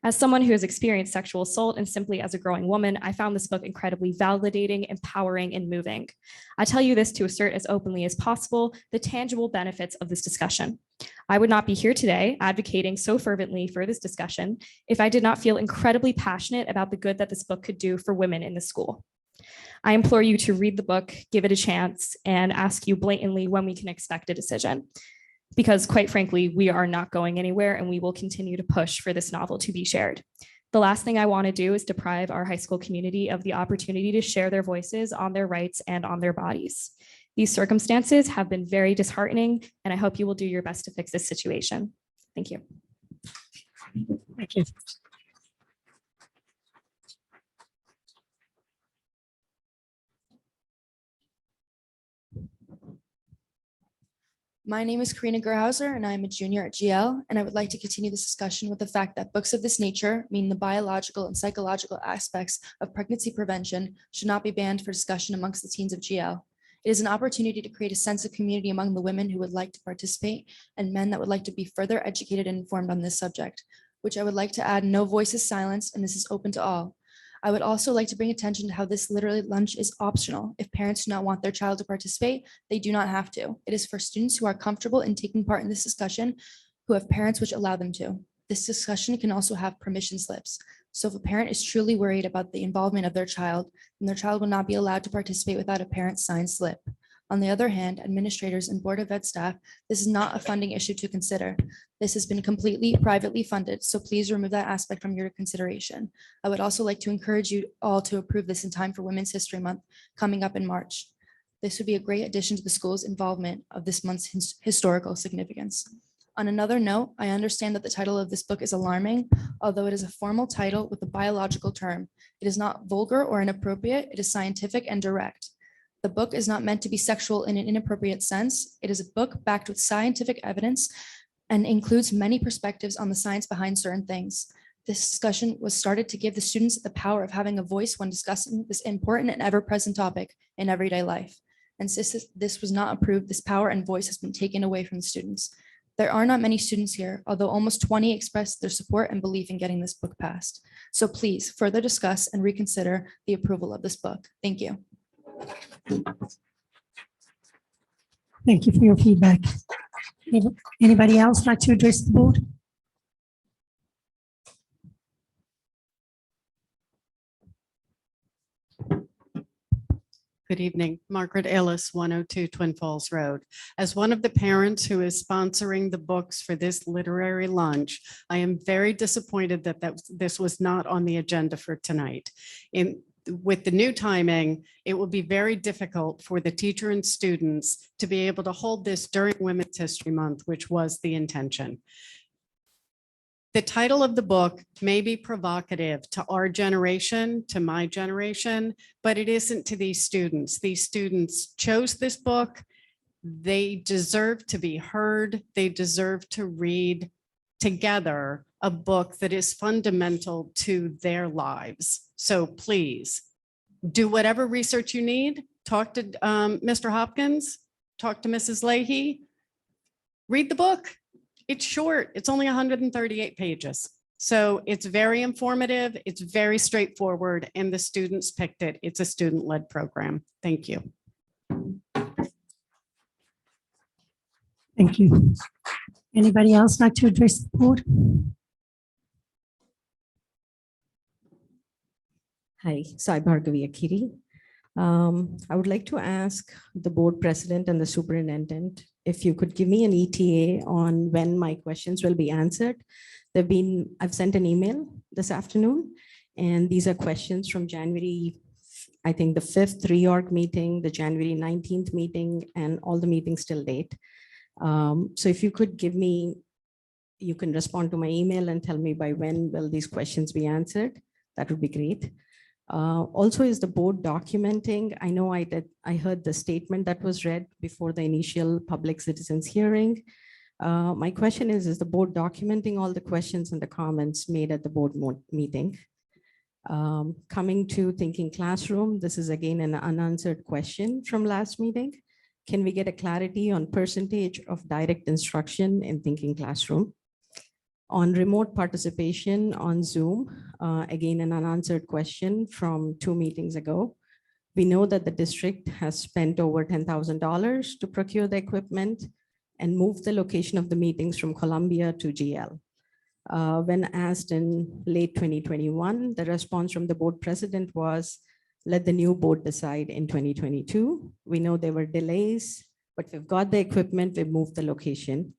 As someone who has experienced sexual assault and simply as a growing woman, I found this book incredibly validating, empowering, and moving. I tell you this to assert as openly as possible the tangible benefits of this discussion. I would not be here today advocating so fervently for this discussion if I did not feel incredibly passionate about the good that this book could do for women in the school. I implore you to read the book, give it a chance, and ask you blatantly when we can expect a decision. Because quite frankly, we are not going anywhere and we will continue to push for this novel to be shared. The last thing I want to do is deprive our high school community of the opportunity to share their voices on their rights and on their bodies. These circumstances have been very disheartening, and I hope you will do your best to fix this situation. Thank you. Thank you. My name is Karina Gerhauser, and I am a junior at GL, and I would like to continue this discussion with the fact that books of this nature, meaning the biological and psychological aspects of pregnancy prevention, should not be banned for discussion amongst the teens of GL. It is an opportunity to create a sense of community among the women who would like to participate and men that would like to be further educated and informed on this subject, which I would like to add, no voice is silenced, and this is open to all. I would also like to bring attention to how this literally lunch is optional. If parents do not want their child to participate, they do not have to. It is for students who are comfortable in taking part in this discussion, who have parents which allow them to. This discussion can also have permission slips. So if a parent is truly worried about the involvement of their child, then their child will not be allowed to participate without a parent's signed slip. On the other hand, administrators and Board of Ed staff, this is not a funding issue to consider. This has been completely privately funded, so please remove that aspect from your consideration. I would also like to encourage you all to approve this in time for Women's History Month coming up in March. This would be a great addition to the school's involvement of this month's historical significance. On another note, I understand that the title of this book is alarming, although it is a formal title with a biological term. It is not vulgar or inappropriate, it is scientific and direct. The book is not meant to be sexual in an inappropriate sense. It is a book backed with scientific evidence and includes many perspectives on the science behind certain things. This discussion was started to give the students the power of having a voice when discussing this important and ever-present topic in everyday life. And since this was not approved, this power and voice has been taken away from the students. There are not many students here, although almost 20 expressed their support and belief in getting this book passed. So please further discuss and reconsider the approval of this book. Thank you. Thank you for your feedback. Anybody else like to address the board? Good evening, Margaret Ellis, 102 Twin Falls Road. As one of the parents who is sponsoring the books for this literary lunch, I am very disappointed that this was not on the agenda for tonight. With the new timing, it will be very difficult for the teacher and students to be able to hold this during Women's History Month, which was the intention. The title of the book may be provocative to our generation, to my generation, but it isn't to these students. These students chose this book. They deserve to be heard. They deserve to read together a book that is fundamental to their lives. So please do whatever research you need. Talk to Mr. Hopkins, talk to Mrs. Leahy, read the book. It's short. It's only 138 pages. So it's very informative. It's very straightforward, and the students picked it. It's a student-led program. Thank you. Thank you. Anybody else like to address the board? Hi, Sai Bhargavi Akiri. I would like to ask the board president and the superintendent if you could give me an ETA on when my questions will be answered. I've sent an email this afternoon, and these are questions from January, I think the 5th reorg meeting, the January 19th meeting, and all the meetings till date. So if you could give me, you can respond to my email and tell me by when will these questions be answered. That would be great. Also, is the board documenting? I know I heard the statement that was read before the initial public citizens hearing. My question is the board documenting all the questions and the comments made at the board meeting? Coming to Thinking Classroom, this is again an unanswered question from last meeting. Can we get a clarity on percentage of direct instruction in Thinking Classroom? On remote participation on Zoom, again, an unanswered question from 2 meetings ago. We know that the district has spent over $10,000 to procure the equipment and move the location of the meetings from Columbia to GL. When asked in late 2021, the response from the board president was, let the new board decide in 2022. We know there were delays, but we've got the equipment, we've moved the location.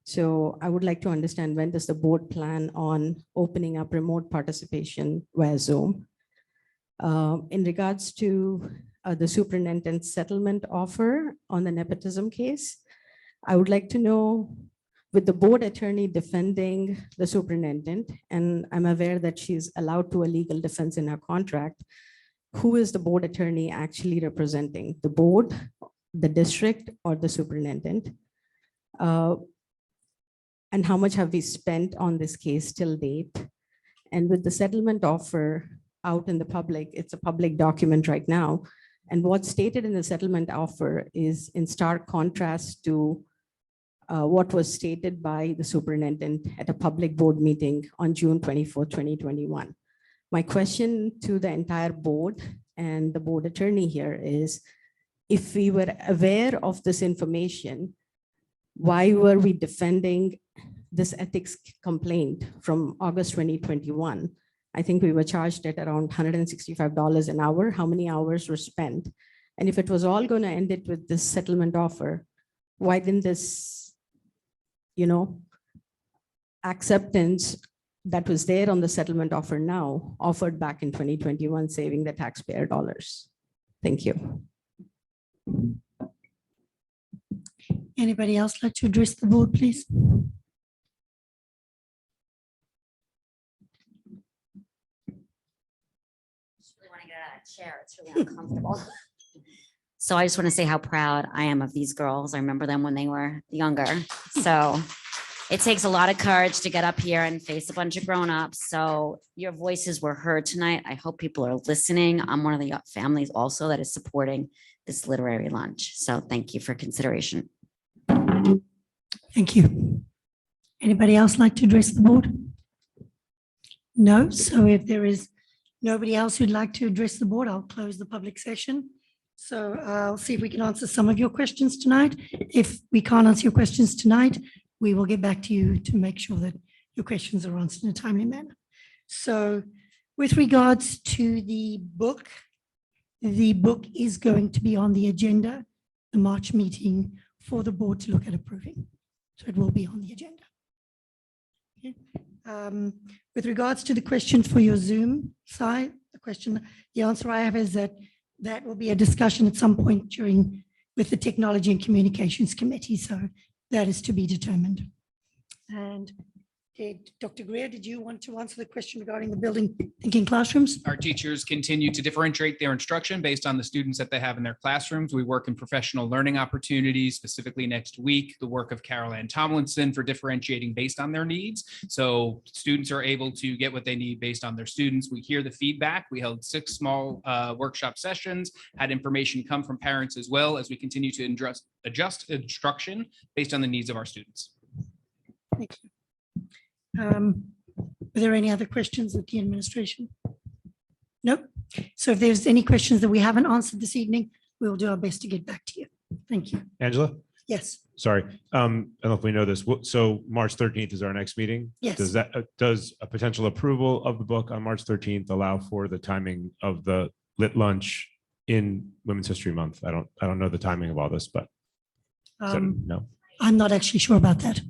So I would like to understand, when does the board plan on opening up remote participation via Zoom? In regards to the superintendent's settlement offer on the nepotism case, I would like to know with the board attorney defending the superintendent, and I'm aware that she's allowed to a legal defense in her contract, who is the board attorney actually representing? The board, the district, or the superintendent? And how much have we spent on this case till date? And with the settlement offer out in the public, it's a public document right now. And what's stated in the settlement offer is in stark contrast to what was stated by the superintendent at a public board meeting on June 24, 2021. My question to the entire board and the board attorney here is, if we were aware of this information, why were we defending this ethics complaint from August 2021? I think we were charged at around $165 an hour. How many hours were spent? And if it was all going to end it with this settlement offer, why didn't this, acceptance that was there on the settlement offer now offered back in 2021, saving the taxpayer dollars? Thank you. Anybody else like to address the board, please? Chair, it's really uncomfortable. So I just want to say how proud I am of these girls. I remember them when they were younger. So it takes a lot of courage to get up here and face a bunch of grown-ups. So your voices were heard tonight. I hope people are listening. I'm one of the families also that is supporting this literary lunch. So thank you for consideration. Thank you. Anybody else like to address the board? No. So if there is nobody else who'd like to address the board, I'll close the public session. So I'll see if we can answer some of your questions tonight. If we can't answer your questions tonight, we will get back to you to make sure that your questions are answered in a timely manner. So with regards to the book is going to be on the agenda, the March meeting for the board to look at approving. So it will be on the agenda. Okay. With regards to the question for your Zoom side, the answer I have is that will be a discussion at some point with the Technology and Communications Committee. So that is to be determined. And Dr. Greer, did you want to answer the question regarding the building thinking classrooms? Our teachers continue to differentiate their instruction based on the students that they have in their classrooms. We work in professional learning opportunities, specifically next week, the work of Carol Ann Tomlinson for differentiating based on their needs. So students are able to get what they need based on their students. We hear the feedback. We held 6 small workshop sessions, had information come from parents as well as we continue to adjust instruction based on the needs of our students. Thank you. Are there any other questions of the administration? Nope. So if there's any questions that we haven't answered this evening, we will do our best to get back to you. Thank you. Angela? Yes. Sorry. I don't know if we know this. So March 13th is our next meeting. Yes. Does a potential approval of the book on March 13th allow for the timing of the lit lunch in Women's History Month? I don't know the timing of all this, but no. I'm not actually sure about that.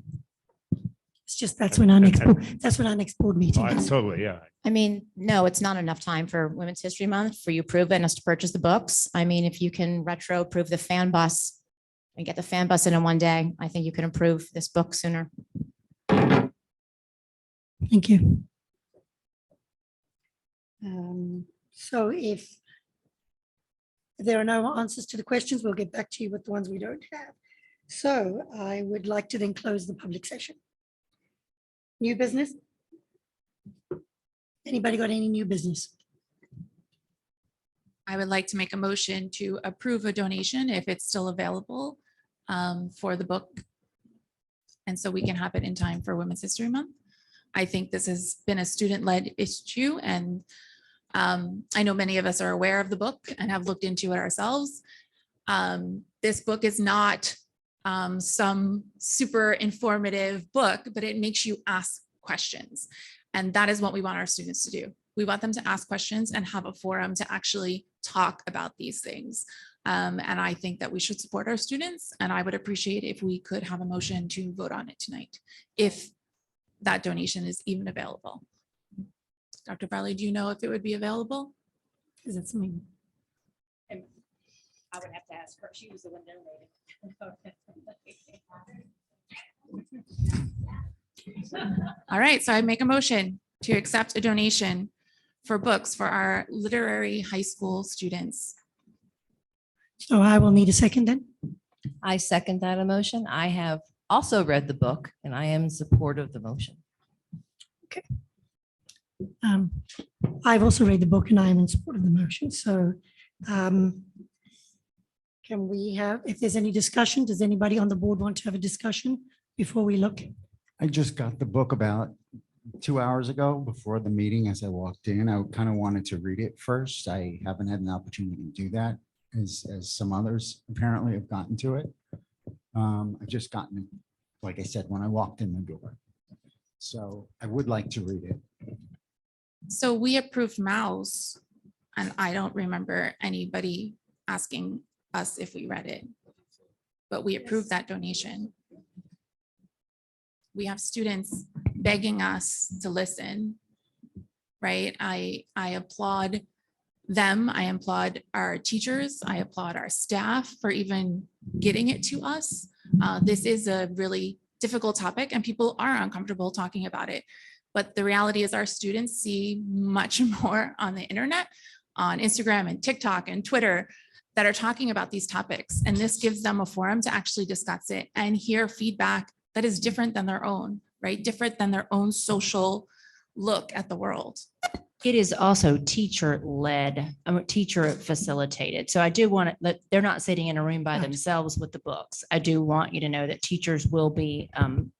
It's just that's when our next board meeting is. Totally, yeah. I mean, no, it's not enough time for Women's History Month for you to approve it and us to purchase the books. I mean, if you can retro approve the fan bus and get the fan bus in one day, I think you can approve this book sooner. Thank you. So if there are no answers to the questions, we'll get back to you with the ones we don't have. So I would like to then close the public session. New business? Anybody got any new business? I would like to make a motion to approve a donation if it's still available for the book. And so we can have it in time for Women's History Month. I think this has been a student-led issue, and I know many of us are aware of the book and have looked into it ourselves. This book is not some super informative book, but it makes you ask questions. And that is what we want our students to do. We want them to ask questions and have a forum to actually talk about these things. And I think that we should support our students. And I would appreciate if we could have a motion to vote on it tonight, if that donation is even available. Dr. Farley, do you know if it would be available? Is it something? I would have to ask her. She was the one donating. All right, so I make a motion to accept a donation for books for our literary high school students. So I will need a second then. I second that emotion. I have also read the book and I am in support of the motion. I've also read the book and I am in support of the motion. So can we have, if there's any discussion, does anybody on the board want to have a discussion before we look? I just got the book about 2 hours ago before the meeting. As I walked in, I kind of wanted to read it first. I haven't had an opportunity to do that as some others apparently have gotten to it. I've just gotten it, like I said, when I walked in the door. So I would like to read it. So we approved Mouse, and I don't remember anybody asking us if we read it, but we approved that donation. We have students begging us to listen, right? I applaud them. I applaud our teachers. I applaud our staff for even getting it to us. This is a really difficult topic and people are uncomfortable talking about it. But the reality is our students see much more on the internet, on Instagram and TikTok and Twitter that are talking about these topics. And this gives them a forum to actually discuss it and hear feedback that is different than their own, right? Different than their own social look at the world. It is also teacher-led, teacher facilitated. So I do want to, they're not sitting in a room by themselves with the books. I do want you to know that teachers will be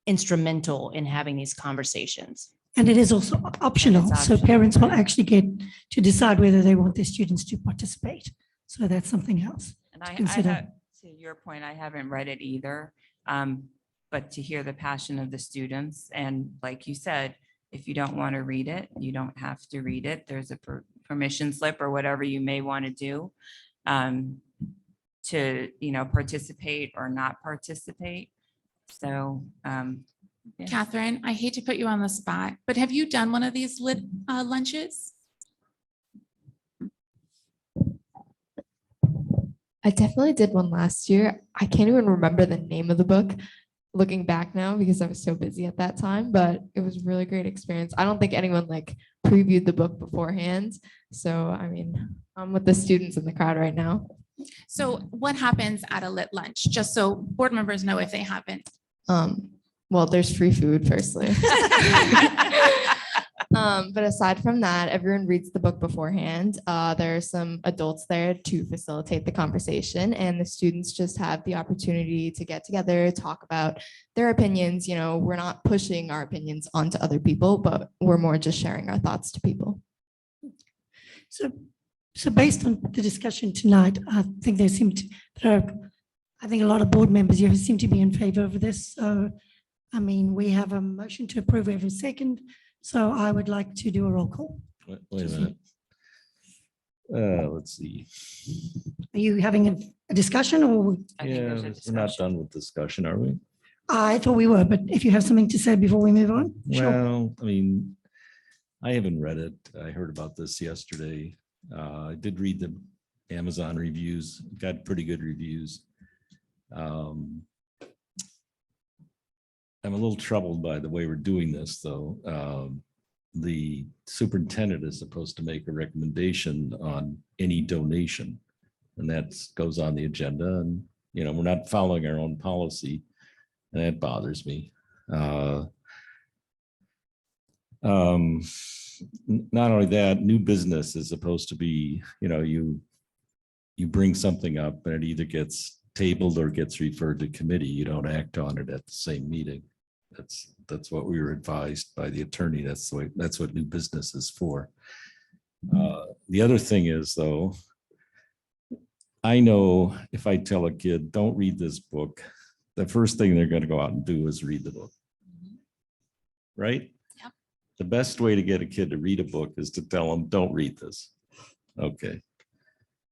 instrumental in having these conversations. And it is also optional. So parents will actually get to decide whether they want their students to participate. So that's something else And to consider. to your point, I haven't read it either. But to hear the passion of the students, and like you said, if you don't want to read it, you don't have to read it. There's a permission slip or whatever you may want to do to, participate or not participate. So, yeah. Catherine, I hate to put you on the spot, but have you done one of these lit lunches? I definitely did one last year. I can't even remember the name of the book looking back now because I was so busy at that time, but it was a really great experience. I don't think anyone previewed the book beforehand. So, I mean, I'm with the students in the crowd right now. So what happens at a lit lunch? Just so board members know if they haven't. Well, there's free food firstly. But aside from that, everyone reads the book beforehand. There are some adults there to facilitate the conversation, and the students just have the opportunity to get together, talk about their opinions. We're not pushing our opinions onto other people, but we're more just sharing our thoughts to people. So based on the discussion tonight, I think I think a lot of board members here seem to be in favor of this. So, I mean, we have a motion to approve every second. So I would like to do a roll call. Wait a minute. Let's see. Are you having a discussion or? Yeah, we're not done with discussion, are we? I thought we were, but if you have something to say before we move on. Sure. Well, I mean, I haven't read it. I heard about this yesterday. I did read the Amazon reviews, got pretty good reviews. I'm a little troubled by the way we're doing this, though. The superintendent is supposed to make a recommendation on any donation, and that goes on the agenda. And, we're not following our own policy, and that bothers me. Not only that, new business is supposed to be, you bring something up and it either gets tabled or gets referred to committee. You don't act on it at the same meeting. That's what we were advised by the attorney. That's what new business is for. The other thing is, though, I know if I tell a kid, don't read this book, the first thing they're going to go out and do is read the book. Right? Yeah. The best way to get a kid to read a book is to tell them, don't read this. Okay.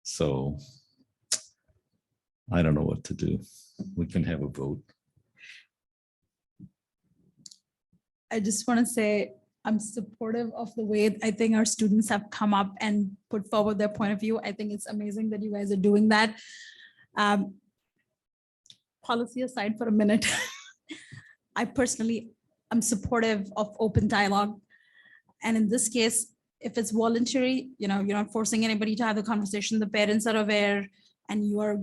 So I don't know what to do. We can have a vote. I just want to say I'm supportive of the way I think our students have come up and put forward their point of view. I think it's amazing that you guys are doing that. Policy aside for a minute. I personally am supportive of open dialogue. And in this case, if it's voluntary, you're not forcing anybody to have the conversation, the parents are aware, and you are,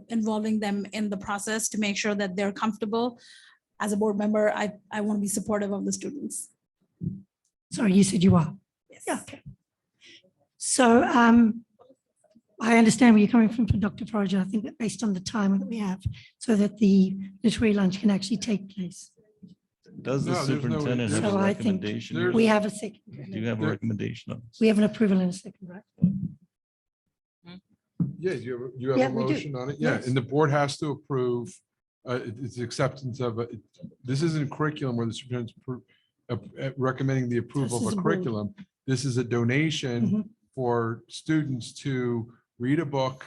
involving them in the process to make sure that they're comfortable. As a board member, I want to be supportive of the students. Sorry, you said you are? Yeah, okay. So I understand where you're coming from Dr. Forager. I think that based on the time that we have, so that the literary lunch can actually take place. Does the No, there's no- superintendent have So a I think recommendation? we have a second. Do you have a recommendation on this? We have an approval in a second, right? Yeah, you have Yeah, a we do. motion on it. Yeah, Yes. and the board has to approve. It's acceptance of, this isn't curriculum where the superintendent's recommending the approval This of is a a board. curriculum. This is a donation for students to read a book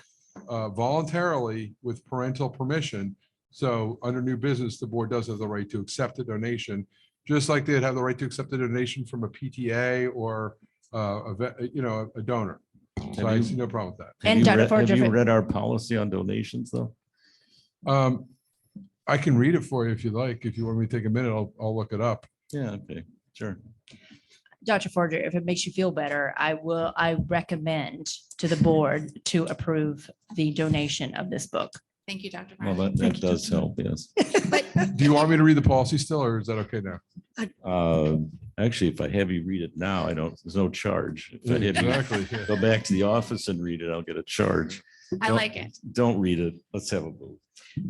voluntarily with parental permission. So under new business, the board does have the right to accept a donation, just like they'd have the right to accept a donation from a PTA or a donor. So Have I you- see no problem with that. Have And you Dr. read- Forger, Have if you it- read our policy on donations, though? I can read it for you if you like. If you want me to take a minute, I'll look it up. Yeah, okay, sure. Dr. Forger, if it makes you feel better, I recommend to the board to approve the donation of this book. Thank you, Dr. Well, Farley. that does help, yes. Do you want me to read the policy still, or is that okay now? Actually, if I have you read it now, there's no charge. If I have you Exactly, yeah. Go back to the office and read it, I'll get a charge. I Don't- like it. Don't read it. Let's have a vote.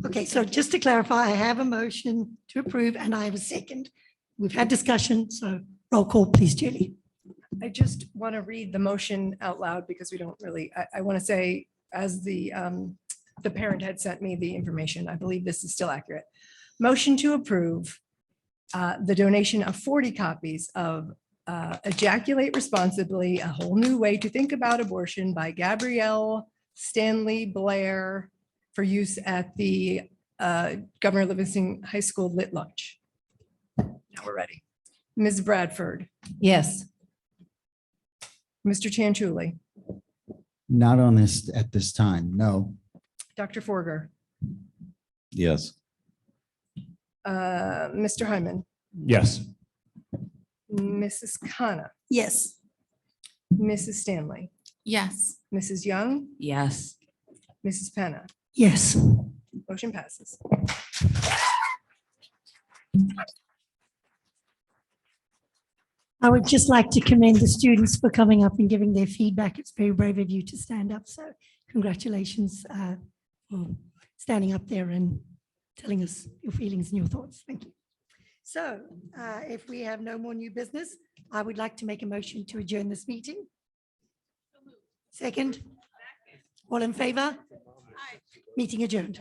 Okay, so just to clarify, I have a motion to approve and I have a second. We've had discussion, so roll call, please, Julie. I just want to read the motion out loud because we don't really, I want to say, as the parent had sent me the information, I believe this is still accurate. Motion to approve the donation of 40 copies of Ejaculate Responsibly, A Whole New Way to Think About Abortion by Gabrielle Stanley Blair for use at the Governor Livingston High School Lit Lunch. Now we're ready. Ms. Bradford, Yes. Mr. Chanchuli, Not on this at this time, no. Dr. Forger, Yes. Mr. Hyman, Yes. Mrs. Khanna, Yes. Mrs. Stanley, Yes. Mrs. Young, Yes. Mrs. Penna. Yes. Motion passes. I would just like to commend the students for coming up and giving their feedback. It's very brave of you to stand up. So congratulations for standing up there and telling us your feelings and your thoughts. Thank you. So if we have no more new business, I would like to make a motion to adjourn this meeting. Second? All in favor? Meeting adjourned.